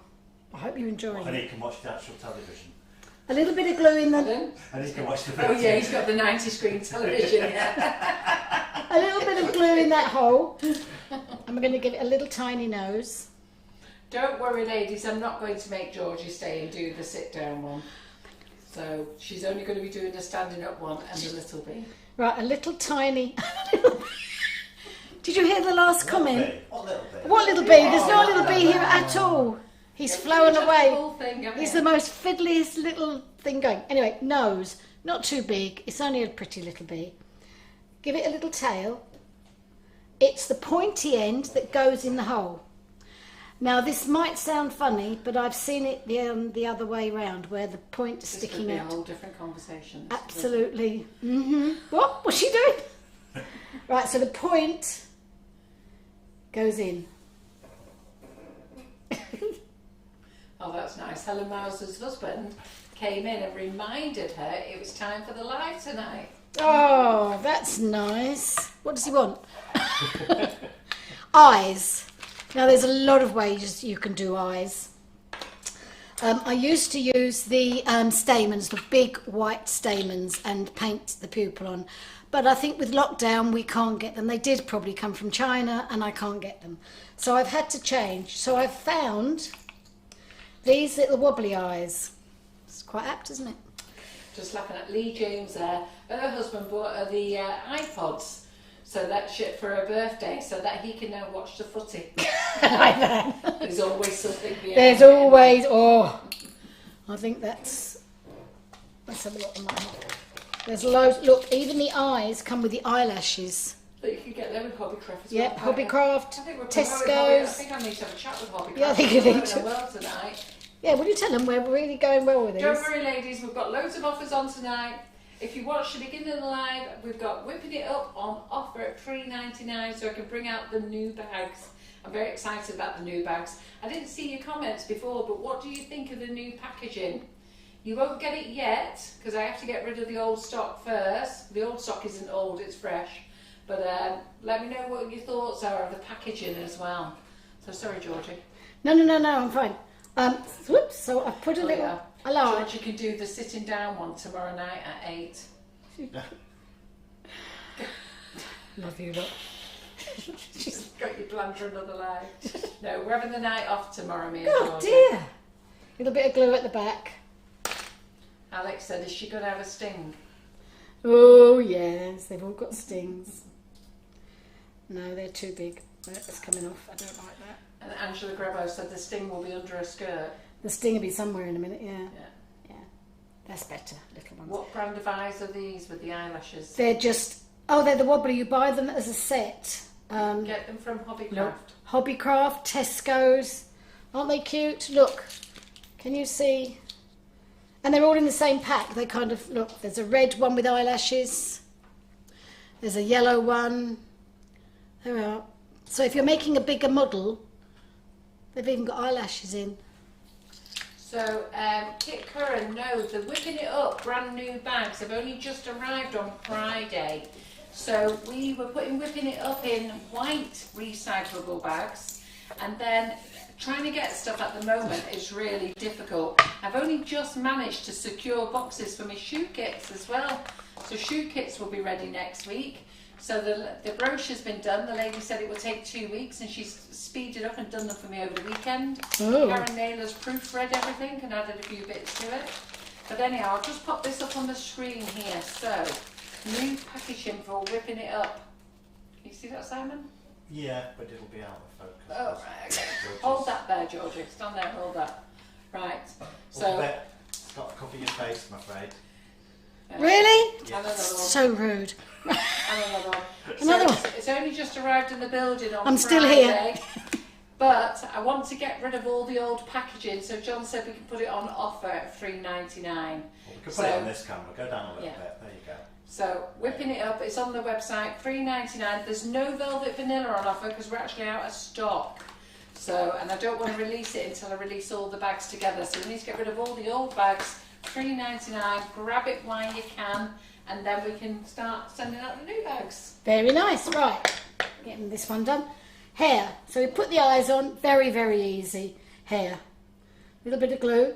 I hope you enjoy it. And he can watch the actual television. A little bit of glue in the... And he can watch the Oh yeah, he's got the 90 screen television, yeah. A little bit of glue in that hole. And we're going to give it a little tiny nose. Don't worry, ladies, I'm not going to make Georgie stay and do the sit-down one. So she's only going to be doing the standing-up one and the little bee. Right, a little tiny... Did you hear the last comment? What little bee? What little bee? There's no little bee here at all. He's flown away. He's the most fiddliest little thing going. Anyway, nose, not too big. It's only a pretty little bee. Give it a little tail. It's the pointy end that goes in the hole. Now, this might sound funny, but I've seen it the other way round, where the point is sticking out. This could be a whole different conversation. Absolutely. What? What's she doing? Right, so the point goes in. Oh, that's nice. Helen Mauser's husband came in and reminded her it was time for the live tonight. Oh, that's nice. What does he want? Eyes. Now, there's a lot of ways you can do eyes. I used to use the stamens, the big white stamens, and paint the pupil on. But I think with lockdown, we can't get them. They did probably come from China, and I can't get them. So I've had to change. So I've found... these little wobbly eyes. It's quite apt, isn't it? Just laughing at Lee James there. Her husband bought her the iPods, so that shit for her birthday, so that he can now watch the footy. Like that. There's always something behind. There's always... oh, I think that's... let's have a look on that. There's loads... look, even the eyes come with the eyelashes. But you can get them with Hobbycraft as well. Yep, Hobbycraft, I think we're Tesco's. I think I need to have a chat with Hobbycraft. Yeah, I think you need to. Well tonight. Yeah, will you tell them we're really going well with these? Don't worry, ladies, we've got loads of offers on tonight. If you watch the beginning of the live, we've got Whipping It Up on offer at $3.99, so I can bring out the new bags. I'm very excited about the new bags. I didn't see your comments before, but what do you think of the new packaging? You won't get it yet because I have to get rid of the old stock first. The old stock isn't old, it's fresh. But let me know what your thoughts are of the packaging as well. So sorry, Georgie. No, I'm fine. Whoops, so I've put a little alarm. Georgie can do the sitting down one tomorrow night at 8. Love you, look. She's got you planned for another life. No, we're having the night off tomorrow, me and Oh Georgie. dear. A little bit of glue at the back. Alex said, is she going to have a sting? Oh yes, they've all got stings. No, they're too big. It's coming off. I don't like that. And Angela Grebo said the sting will be under her skirt. The sting will be somewhere in a minute, yeah. Yeah. That's better, little ones. What brand of eyes are these with the eyelashes? They're just, they're the Wobbly. You buy them as a set. Get them from Hobbycraft. Hobbycraft, Tesco's. Aren't they cute? Look, can you see? And they're all in the same pack. They kind of, look, there's a red one with eyelashes. There's a yellow one. There we are. So if you're making a bigger model, they've even got eyelashes in. So Kit Curran, no, the Whipping It Up brand new bags have only just arrived on Friday. So we were putting Whipping It Up in white recyclable bags, and then trying to get stuff at the moment is really difficult. I've only just managed to secure boxes for my shoe kits as well. So shoe kits will be ready next week. So the brochure's been done. The lady said it will take 2 weeks, and she's speeded up and done them for me over the weekend. Oh. Karen Naylor's proofread everything and added a few bits to it. But anyhow, I'll just pop this up on the screen here. So, new packaging for Whipping It Up. Can you see that, Simon? Yeah, but it'll be out of focus. Oh, right, okay. Hold that there, Georgie. Stand there, hold that. Right. So, It's got to cover your face, I'm afraid. Really? and another one. So rude. And another one. Another So one. It's only just arrived in the building on I'm still Friday, here. But I want to get rid of all the old packaging, so John said we can put it on offer at $3.99. Well, we could put it on this camera. Go down a little Yeah. bit. There you go. So Whipping It Up, it's on the website, $3.99. There's no velvet vanilla on offer because we're actually out of stock. So, and I don't want to release it until I release all the bags together. So we need to get rid of all the old bags. $3.99. Grab it while you can, and then we can start sending out the new bags. Very nice. Right. Getting this one done. Hair. So we put the eyes on. Very, very easy. Hair. A little bit of glue.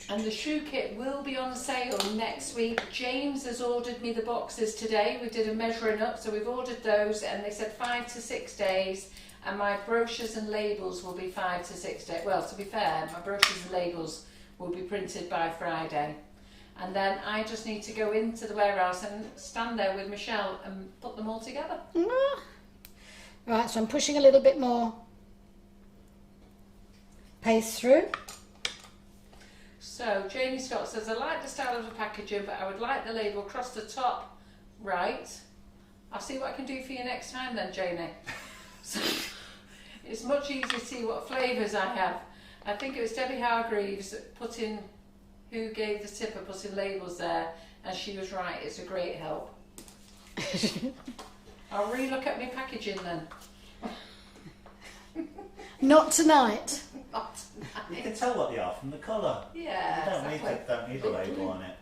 And the shoe kit will be on sale next week. James has ordered me the boxes today. We did a measuring up, so we've ordered those, and they said 5 to 6 days. And my brochures and labels will be 5 to 6 days. Well, to be fair, my brochures and labels will be printed by Friday. And then I just need to go into the warehouse and stand there with Michelle and put them all together. Right, so I'm pushing a little bit more paste through. So Jamie Scott says, I like the style of the packaging, but I would like the label across the top. Right. I'll see what I can do for you next time then, Janie. So, it's much easier to see what flavours I have. I think it was Debbie Hargreaves who gave the tip of putting labels there, and she was right, it's a great help. I'll re-look at my packaging then. Not tonight. Not You tonight. can tell what they are from the colour. Yeah, You don't need a label on it.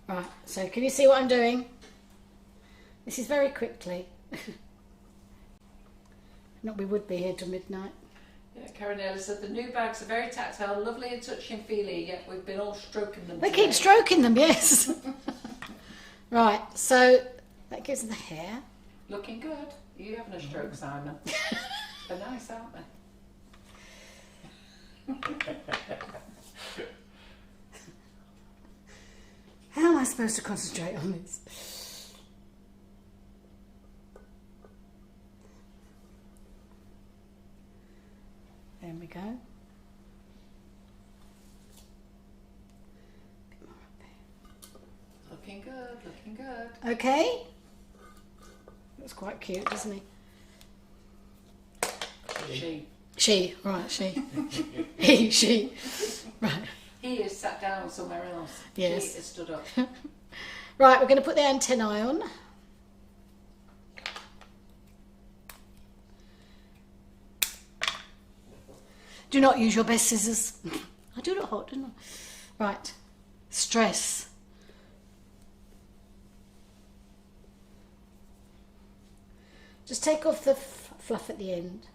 Right, so can you see what I'm doing? This is very quickly. Not we would be here till midnight. Yeah, Karen Naylor said the new bags are very tactile, lovely and touchy and feely, yet we've been all stroking them They today. keep stroking them, yes. Right, so that gives them the hair. Looking good. You having a stroke, Simon? They're nice, aren't they? How am I supposed to concentrate on this? There we go. Bit more up there. Looking good, looking good. Okay. Looks quite cute, doesn't he? She, right, she. She. Right. He is sat down somewhere else. Yes. She is stood up. Right, we're going to put the antennae on. Do not use your best scissors. I do look hot, didn't I? Right. Stress. Just take off the fluff at the end.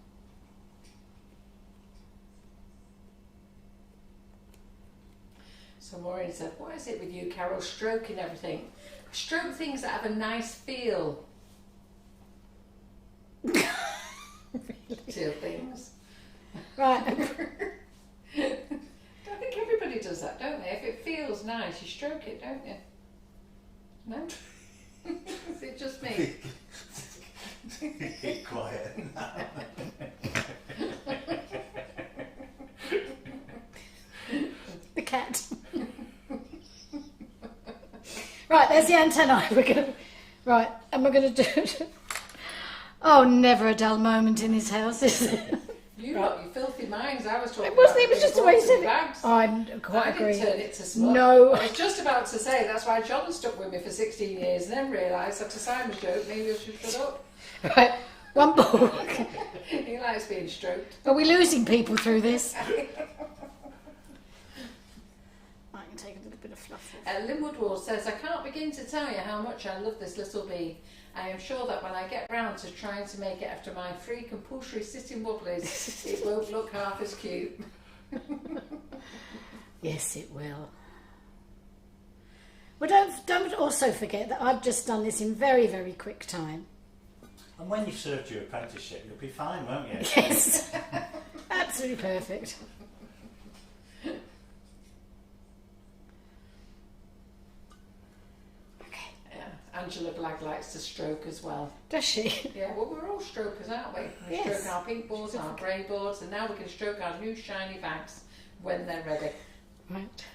So Maureen said, what is it with you, Carol, stroking everything? Stroke things that have a nice feel. Really? To things. Right. I think everybody does that, don't they? If it feels nice, you stroke it, don't you? No? Is it just me? Keep quiet now. The cat. Right, there's the antennae. Right, and we're going to do it. Oh, never a dull moment in his house, is it? You lot, you filthy minds. I was talking It wasn't, about it was just the way he said it. bags. I quite I agree. didn't turn it to smut. No. I was just about to say that's why John stuck with me for 16 years and then realised after Simon's joke maybe I should shut up. Right, one ball. He likes being stroked. Are we losing people through this? I can take a little bit of fluff off. Linwood Wall says, I can't begin to tell you how much I love this little bee. I am sure that when I get round to trying to make it after my free compulsory sitting wobblies, it won't look half as cute. Yes, it will. Well, don't also forget that I've just done this in very, very quick time. And when you've served your apprenticeship, you'll be fine, won't you? Yes, absolutely perfect. Angela Blagg likes to stroke as well. Does she? Yeah, well, we're all strokers, aren't we? We Yes. stroke our pink boards, our grey boards, and now we can stroke our new shiny bags when they're ready. Right.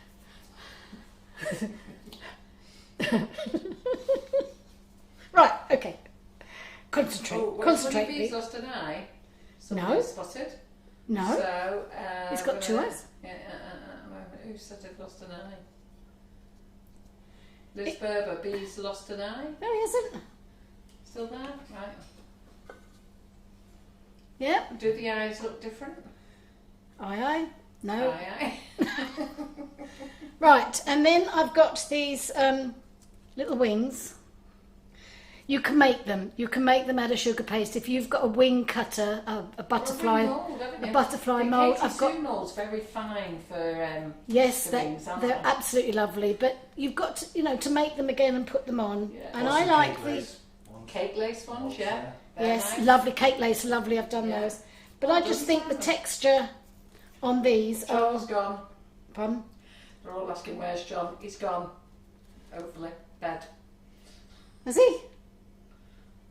Right, okay. Concentrate. Oh, well, Concentrate. Bee's Bee. lost an eye. No. Somebody spotted. No. So, He's got two eyes. Yeah, who said he'd lost an eye? Liz Berber, Bee's lost an eye. No, he hasn't. Still there? Right. Yep. Do the eyes look different? Aye. No. Aye. Right, and then I've got these little wings. You can make them. You can make them out of sugar paste. If you've got a wing cutter, a butterfly, a butterfly mould. I've got moulds very fine for yes, for wings, aren't they're they? absolutely lovely. But you've got to, to make them again and put them on. Yeah. And What's I the like cake the lace ones? Cake lace ones, yeah. Very yes, nice. lovely cake lace, lovely. I've done Yeah. those. But I just think the texture on these John's gone. Pardon? They're all asking where's John. He's gone. Hopefully, bed. Is he?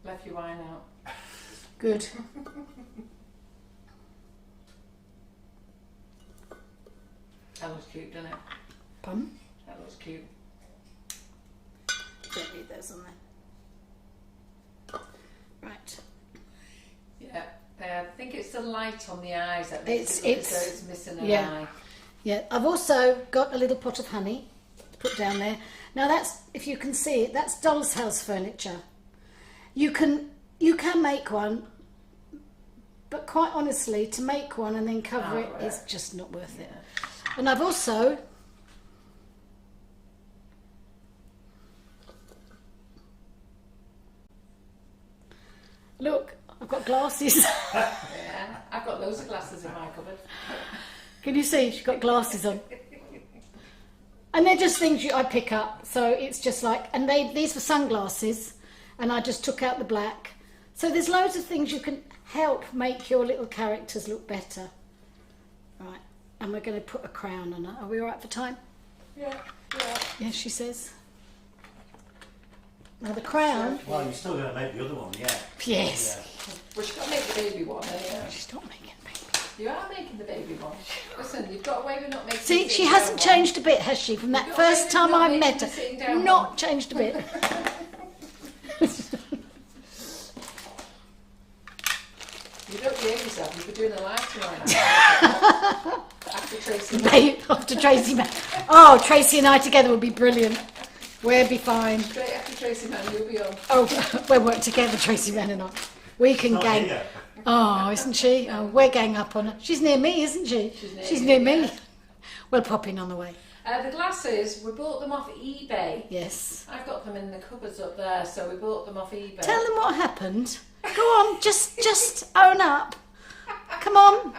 Left your wine out. Good. That looks cute, doesn't it? Pardon? That looks cute. Don't need those on there. Right. Yeah. I think it's the light on the eyes that makes it look as though it's missing an yeah. eye. Yeah, I've also got a little pot of honey to put down there. Now that's, if you can see it, that's doll's house furniture. You can make one, but quite honestly, to make one and then cover it is just not worth it. And I've also look, I've got glasses. Yeah, I've got loads of glasses in my cupboard. Can you see? She's got glasses on. And they're just things I pick up. So it's just like, and these were sunglasses, and I just took out the black. So there's loads of things you can help make your little characters look better. Right, and we're going to put a crown on her. Are we all right for time? Yeah, yeah. Yes, she says. Now the crown. Well, you're still going to make the other one, yeah. Yes. Yeah. Well, she's got to make the baby one, anyway. She's not making baby. You are making the baby one. Listen, you've got away with not making See, the she sitting hasn't down one. changed a bit, has she? From that You've got first away time with not I making met the sitting her, down not one. changed a bit. You don't behave yourself, you'll be doing a live tomorrow night. After Tracy. After Tracy, oh, Tracy and I together would be brilliant. We'll be fine. Straight after Tracy Man, you'll be on. Oh, we'll work together, Tracy Mann and I. We can Not gang. here. Oh, isn't she? Oh, we're gang up on her. She's near me, isn't she? She's near me. Yeah. We'll pop in on the way. The glasses, we bought them off eBay. Yes. I've got them in the cupboards up there, so we bought them off eBay. Tell them what happened. Go on, just own up. Come on.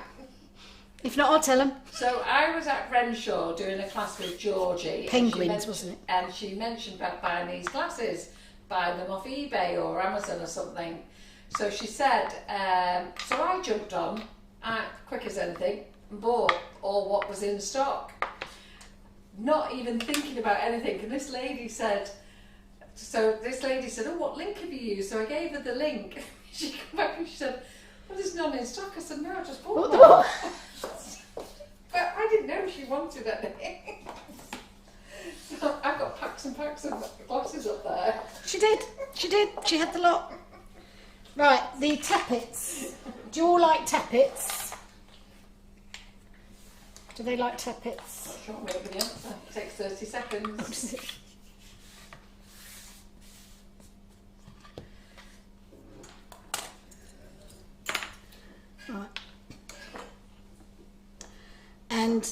If not, I'll tell them. So I was at Renshaw doing a class with Georgie. Penguins, wasn't it? And she mentioned about buying these glasses, buying them off eBay or Amazon or something. So she said, so I jumped on, quick as anything, and bought all what was in stock. Not even thinking about anything. And this lady said, oh, what link have you used? So I gave her the link. She came back and she said, well, there's none in stock. I said, no, I just bought one. But I didn't know she wanted it. So I've got packs and packs of glasses up there. She did. She had the lot. Right, the tappets. Do you all like tappets? Do they like tappets? Not sure what everybody else. It takes 30 seconds. Right. And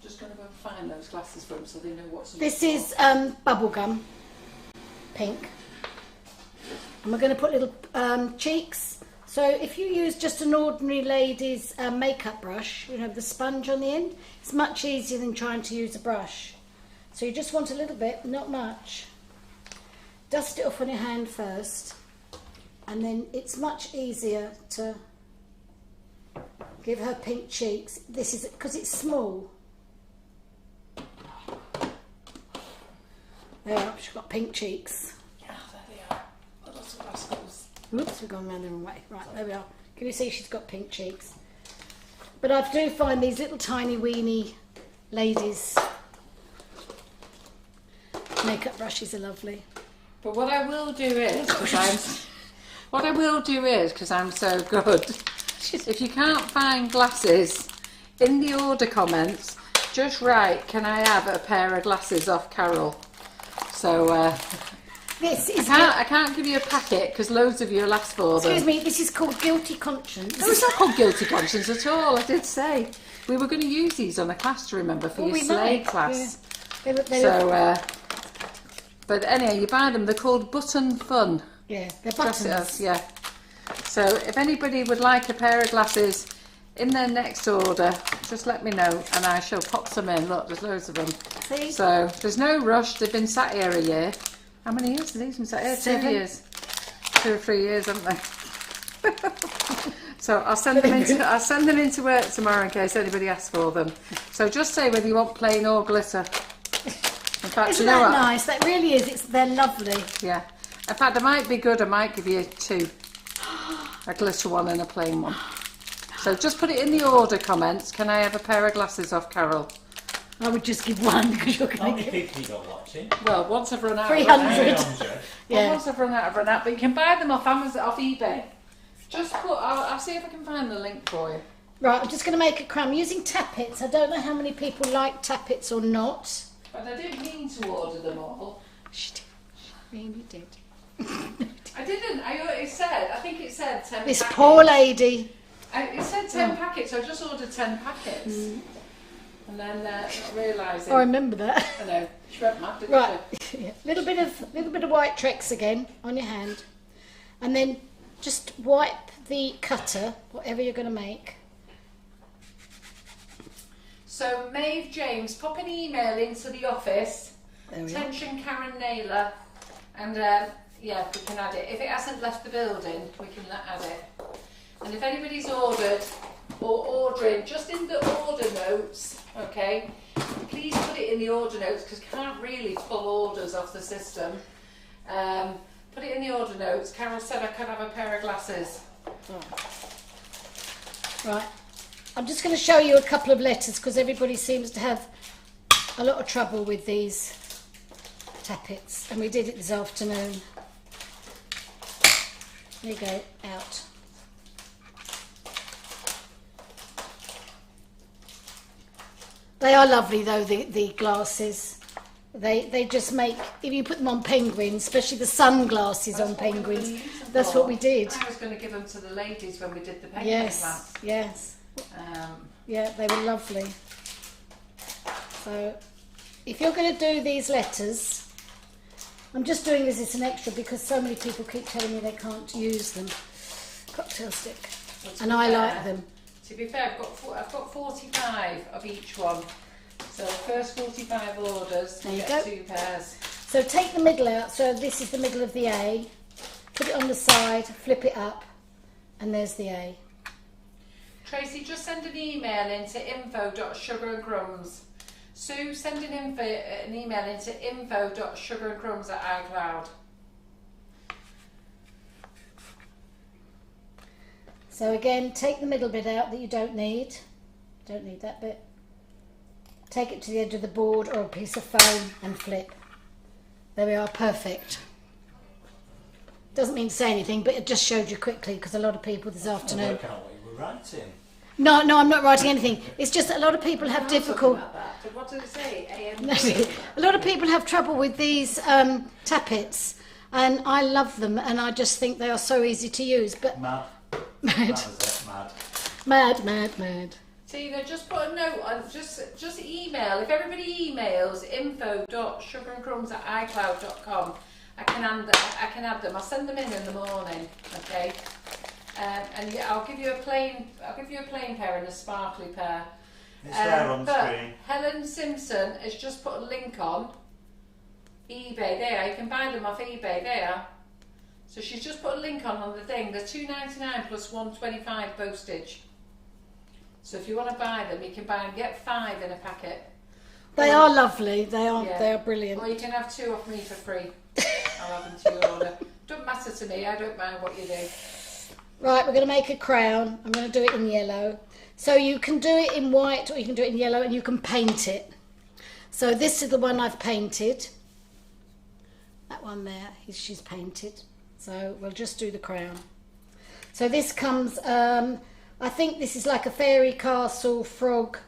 Just going to go and find those glasses for them so they know what's in this the is bubblegum, pink. And we're going to put little cheeks. So if you use just an ordinary lady's makeup brush, you know, the sponge on the end, it's much easier than trying to use a brush. So you just want a little bit, not much. Dust it off on your hand first, and then it's much easier to give her pink cheeks. This is because it's small. There, she's got pink cheeks. Yeah, there they are. Lots of rascals. Oops, we've gone round the wrong way. Right, there we are. Can you see she's got pink cheeks? But I do find these little tiny weeny ladies' makeup brushes are lovely. But what I will do is, because I'm so good, if you can't find glasses, in the order comments, just write, can I have a pair of glasses off Carol? So, This is I can't give you a packet because loads of you will ask for them. excuse me, this is called Guilty Conscience. No, it's not called Guilty Conscience at all, I did say. We were going to use these on a class, to remember, for your sleigh class. Yeah. But anyway, you buy them, they're called Button Fun. Yeah, they're buttons. Yeah. So if anybody would like a pair of glasses in their next order, just let me know and I shall pop some in. Look, there's loads of them. See? So there's no rush, they've been sat here a year. How many years have these been sat here? 7. 2 years. 2 or 3 years, haven't they? So I'll send them into work tomorrow in case anybody asks for them. So just say whether you want plain or glitter. In fact, Isn't you know that what? nice? That really is. They're lovely. Yeah. In fact, it might be good. I might give you 2. A glitter one and a plain one. So just put it in the order comments. Can I have a pair of glasses off Carol? I would just give one because you're How going many to give people you got watching? Well, once I've run out, 300. 300. Yeah. Once I've run out, but you can buy them off Amazon, off eBay. Just put. I'll see if I can find the link for you. Right, I'm just going to make a crumb using tappets. I don't know how many people like tappets or not. But I didn't mean to order them all. She did. She really did. I didn't. I think it said 10 This packets. poor lady. It said 10 packets, so I just ordered 10 packets. And then not realising. I remember that. I know. She went mad, didn't Right, she? yeah. little bit of white Trex again on your hand, and then just wipe the cutter, whatever you're going to make. So Maeve James, pop an email into the office. There we are. Attention Karen Naylor, and yeah, we can add it. If it hasn't left the building, we can add it. And if anybody's ordered or ordering, just in the order notes, okay, please put it in the order notes because can't really pull orders off the system. Put it in the order notes. Carol said I could have a pair of glasses. Right, I'm just going to show you a couple of letters because everybody seems to have a lot of trouble with these tappets, and we did it this afternoon. There you go, out. They are lovely though, the glasses. They just make, if you put them on penguins, especially the sunglasses on penguins, That's what we did. I was going to give them to the ladies when we did the painting Yes, class. yes. Um, Yeah, they were lovely. So, if you're going to do these letters, I'm just doing this as an extra because so many people keep telling me they can't use them. Cocktail stick. And I like them. To be fair, I've got 45 of each one. So the first 45 orders, There you you get go. 2 pairs. So take the middle out. So this is the middle of the A. Put it on the side, flip it up, and there's the A. Tracy, just send an email into info.sugarandcrumbs. Sue, send an email into info.sugarandcrumbs@iCloud. So again, take the middle bit out that you don't need. Don't need that bit. Take it to the edge of the board or a piece of foam and flip. There we are, perfect. Doesn't mean to say anything, but it just showed you quickly because a lot of people this afternoon... Work out what you were writing. No, I'm not writing anything. It's just that a lot of people have difficult... What does it say? A lot of people have trouble with these tappets, and I love them, and I just think they are so easy to use. But Mad. mad, That was it, mad. mad. Tina, just put a note on, just email. If everybody emails info.sugarandcrumbs@icloud.com, I can add them. I'll send them in the morning, okay? And yeah, I'll give you a plain pair and a sparkly pair. It's there on the but screen. Helen Simpson has just put a link on eBay. There, you can buy them off eBay. There. So she's just put a link on the thing. They're $2.99 plus $1.25 postage. So if you want to buy them, you can buy them. Get 5 in a packet. They are lovely. They are brilliant. Or you can have 2 off me for free. I'll have them to your order. Don't matter to me. I don't mind what you do. Right, we're going to make a crown. I'm going to do it in yellow. So you can do it in white or you can do it in yellow and you can paint it. So this is the one I've painted. That one there, she's painted. So we'll just do the crown. So this comes, I think this is like a fairy castle, frog,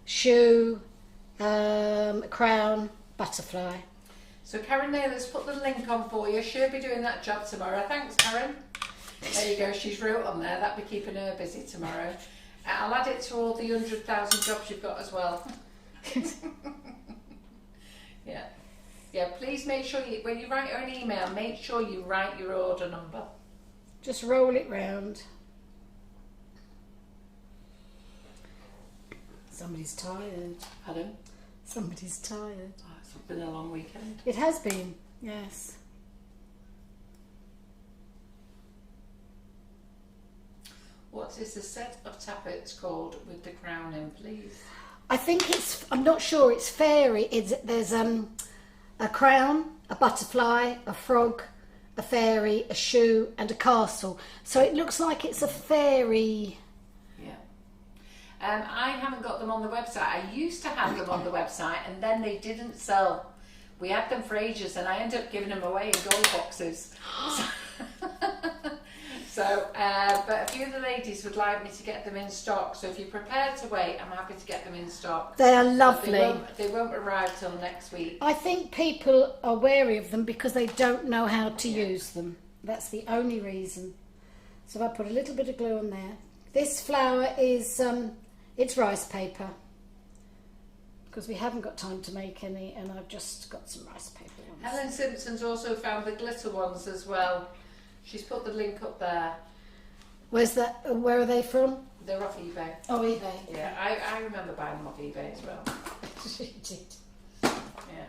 shoe, crown, butterfly. So Karen Naylor's put the link on for you. She'll be doing that job tomorrow. Thanks, Karen. There you go. She's wrote on there. That'll be keeping her busy tomorrow. I'll add it to all the 100,000 jobs you've got as well. Yeah. Yeah, please make sure when you write her an email, make sure you write your order number. Just roll it round. Somebody's tired. Pardon? Somebody's tired. Oh, it's been a long weekend. It has been, yes. What is the set of tappets called with the crown in, please? I think I'm not sure, it's fairy. There's a crown, a butterfly, a frog, a fairy, a shoe and a castle. So it looks like it's a fairy. Yeah. I haven't got them on the website. I used to have them on the website and then they didn't sell. We had them for ages and I ended up giving them away in gold boxes. So, but a few of the ladies would like me to get them in stock. So if you're prepared to wait, I'm happy to get them in stock. They are lovely. They won't arrive till next week. I think people are wary of them because they don't know how to use them. That's the only reason. So I put a little bit of glue on there. This flower is, it's rice paper. Because we haven't got time to make any and I've just got some rice paper ones. Helen Simpson's also found the glitter ones as well. She's put the link up there. Where's that? Where are they from? They're off eBay. Oh, eBay. Yeah, I remember buying them off eBay as well. She did. Yeah.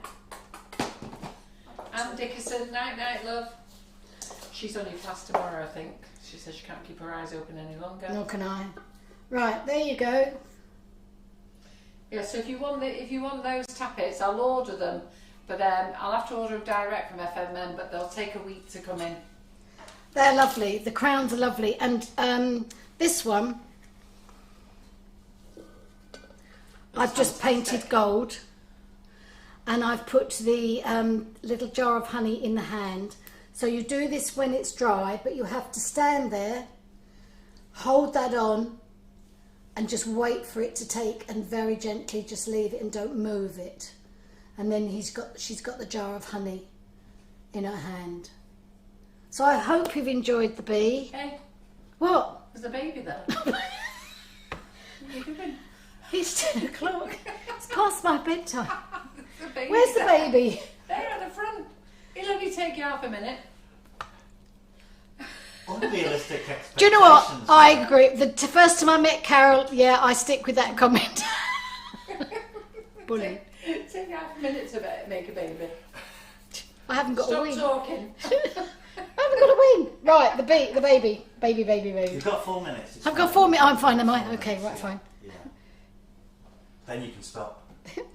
Anne Dickerson, night, love. She's on your class tomorrow, I think. She says she can't keep her eyes open any longer. Nor can I. Right, there you go. Yeah, so if you want those tappets, I'll order them. But I'll have to order them direct from FMN, but they'll take a week to come in. They're lovely. The crowns are lovely. And this one, I've just painted gold. And I've put the little jar of honey in the hand. So you do this when it's dry, but you have to stand there, hold that on, and just wait for it to take, and very gently just leave it and don't move it. And then she's got the jar of honey in her hand. So I hope you've enjoyed the bee. Hey, What? there's a baby there. What are you doing? It's 10 o'clock. It's past my bedtime. There's a baby Where's the there. baby? There at the front. It'll only take you half a minute. Unrealistic expectations. Do you know what? I agree. The first time I met Carol, yeah, I stick with that comment. Bully. Take half a minute to make a baby. I haven't got a Stop wing. talking. I haven't got a wing. Right, the baby. Baby. You've got 4 minutes. It's I've got fine. 4 minutes. I'm fine, am I? Okay, right, fine. Yeah. Then you can stop.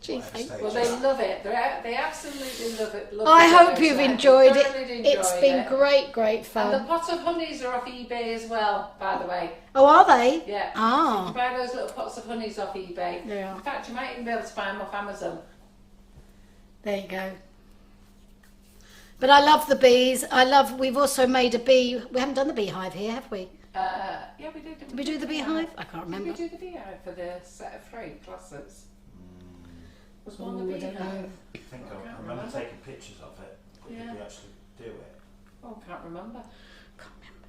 Gee, Whatever thanks. stage Well, you're they at. love it. They absolutely love it. I the hope show, you've so enjoyed it. thoroughly It's enjoyed been it. great And the fun. pot of honeys are off eBay as well, by the way. Oh, are they? Yeah. You Ah, can buy those little pots of honeys off eBay. Yeah. In fact, you might even be able to buy them off Amazon. there you go. But I love the bees. We've also made a bee. We haven't done the beehive here, have we? Yeah, we did. Did we do the beehive? I can't Did we remember. do the beehive for the set of 3 classes? Was one Ooh, the I don't beehive? know. I think I can't remember remember. taking pictures of it. But Yeah. did we actually do it? Oh, can't remember. Can't remember.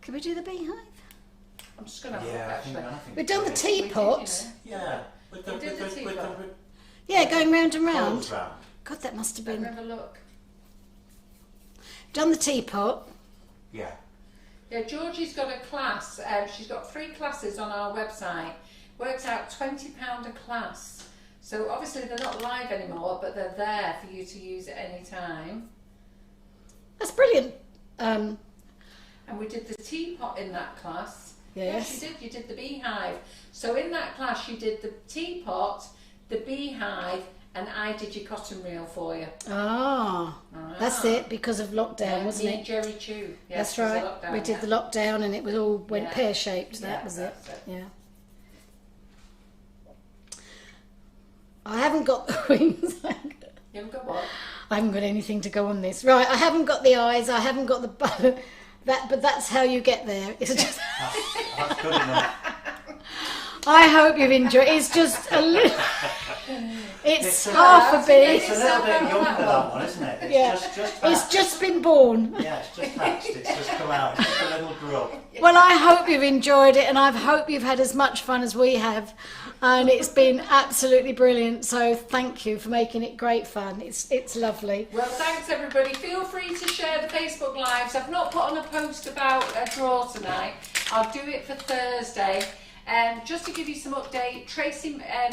Could we do the beehive? I'm just going to have a Yeah, look, I think actually. We've done the we did. teapot. Yeah. With the, We did the with teapot. Yeah, going round and round. rolls round. God, that must have Let me been. have a look. Done the teapot. Yeah. Yeah, Georgie's got a class. She's got 3 classes on our website. Works out £20 a class. So obviously they're not live anymore, but they're there for you to use at any time. That's brilliant. And we did the teapot in that class. Yes. Yes, you did. You did the beehive. So in that class, you did the teapot, the beehive, and I did your cotton reel for you. That's it, because of lockdown, Yeah, wasn't me and it? Jerry Chew. Yes, That's it was a right. lockdown, We did yeah. the lockdown and it was all went Yeah. pear-shaped. That Yeah, was it. that's it. Yeah. I haven't got the wings. You haven't got what? I haven't got anything to go on this. Right, I haven't got the eyes. I haven't got the but that's how you get there. It's just. That's good enough. I hope you've enjoyed. It's just a little. It's a- half a It's bit. a little bit younger, that one, isn't it? It's Yeah. just It's hatched. just been born. Yeah, it's just hatched. It's just come out. It's just a little grub. Well, I hope you've enjoyed it, and I hope you've had as much fun as we have, and it's been absolutely brilliant. So thank you for making it great fun. It's lovely. Well, thanks everybody. Feel free to share the Facebook Lives. I've not put on a post about a draw tonight. I'll do it for Thursday. Just to give you some update,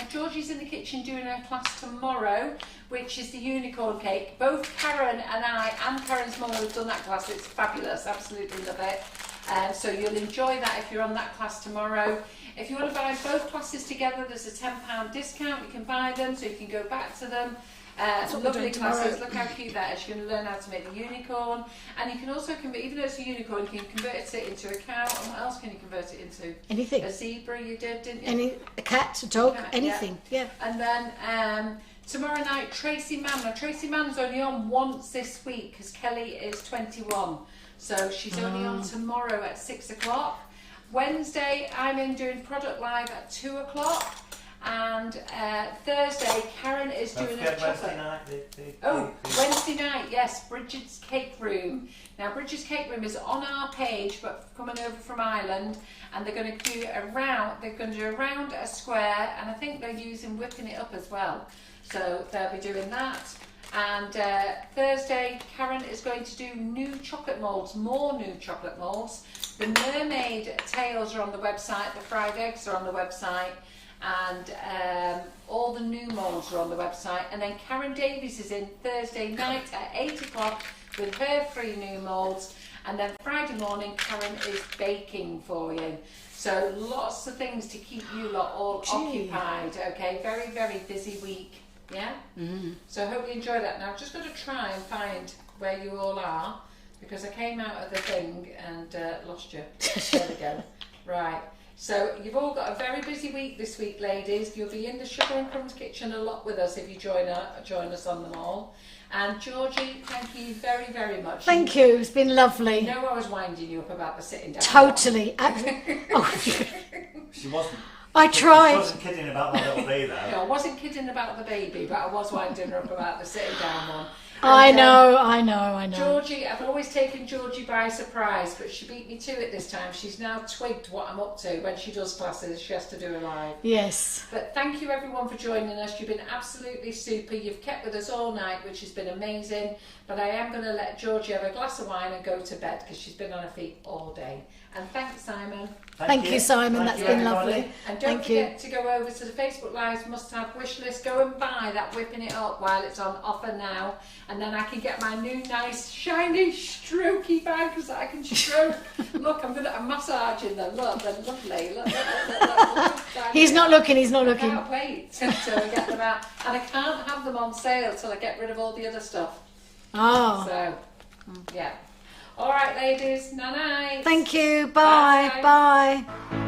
Georgie's in the kitchen doing her class tomorrow, which is the unicorn cake. Both Karen and I and Karen's mum have done that class. It's fabulous, absolutely love it. So you'll enjoy that if you're on that class tomorrow. If you want to buy both classes together, there's a £10 discount. You can buy them so you can go back to them. what we're Lovely doing tomorrow. classes. Look how cute that is. You're going to learn how to make the unicorn, and you can also convert. Even though it's a unicorn, you can convert it into a cow. And what else can you convert it into? Anything. A zebra. You did, didn't you? A cat, a dog, Cat, anything. Yeah. And then tomorrow night, Tracy Mann. Now Tracy Mann's only on once this week because Kelly is 21, so she's only on tomorrow at 6 o'clock. Wednesday, I'm in doing product live at 2 o'clock. And Thursday, Karen is Don't doing a forget chocolate. Wednesday night. Wednesday night, yes, Bridget's Cake Room. Now, Bridget's Cake Room is on our page, but coming over from Ireland, and they're going to do around a square, and I think they're using whipping it up as well. So they'll be doing that. And Thursday, Karen is going to do new chocolate moulds, more new chocolate moulds. The mermaid tails are on the website, the fried eggs are on the website, and all the new moulds are on the website. And then Karen Davies is in Thursday night at 8 o'clock with her 3 new moulds. And then Friday morning, Karen is baking for you. So lots of things to keep you lot all occupied. Okay, very, very busy week. Yeah? So I hope you enjoy that. Now I've just got to try and find where you all are, because I came out of the thing and lost you. There we go. Right. So you've all got a very busy week this week, ladies. You'll be in the Sugar and Crumbs kitchen a lot with us if you join us on them all. And Georgie, thank you very, very much. Thank you. It's been lovely. You know I was winding you up about the sitting down. Totally. She wasn't. I She tried. wasn't kidding about that little bee though. I wasn't kidding about the baby, but I was winding her up about the sitting down one. I And, know. Georgie, I've always taken Georgie by surprise, but she beat me to it this time. She's now twigged what I'm up to. When she does classes, she has to do it live. Yes. But thank you everyone for joining us. You've been absolutely super. You've kept with us all night, which has been amazing. But I am going to let Georgie have a glass of wine and go to bed because she's been on her feet all day. And thanks, Simon. Thank you, Simon. That's been everybody. lovely. And don't Thank you. forget to go over to the Facebook Lives Must Have wish list. Go and buy that Whipping It Up while it's on offer now. And then I can get my new nice shiny strokey bags that I can stroke. Look, I'm massaging them. Look, they're lovely. Look. He's not looking. I can't wait until I get them out. And I can't have them on sale till I get rid of all the other stuff. Oh. So, yeah. All right, ladies. Night-night. Thank you. Bye. Bye. Bye.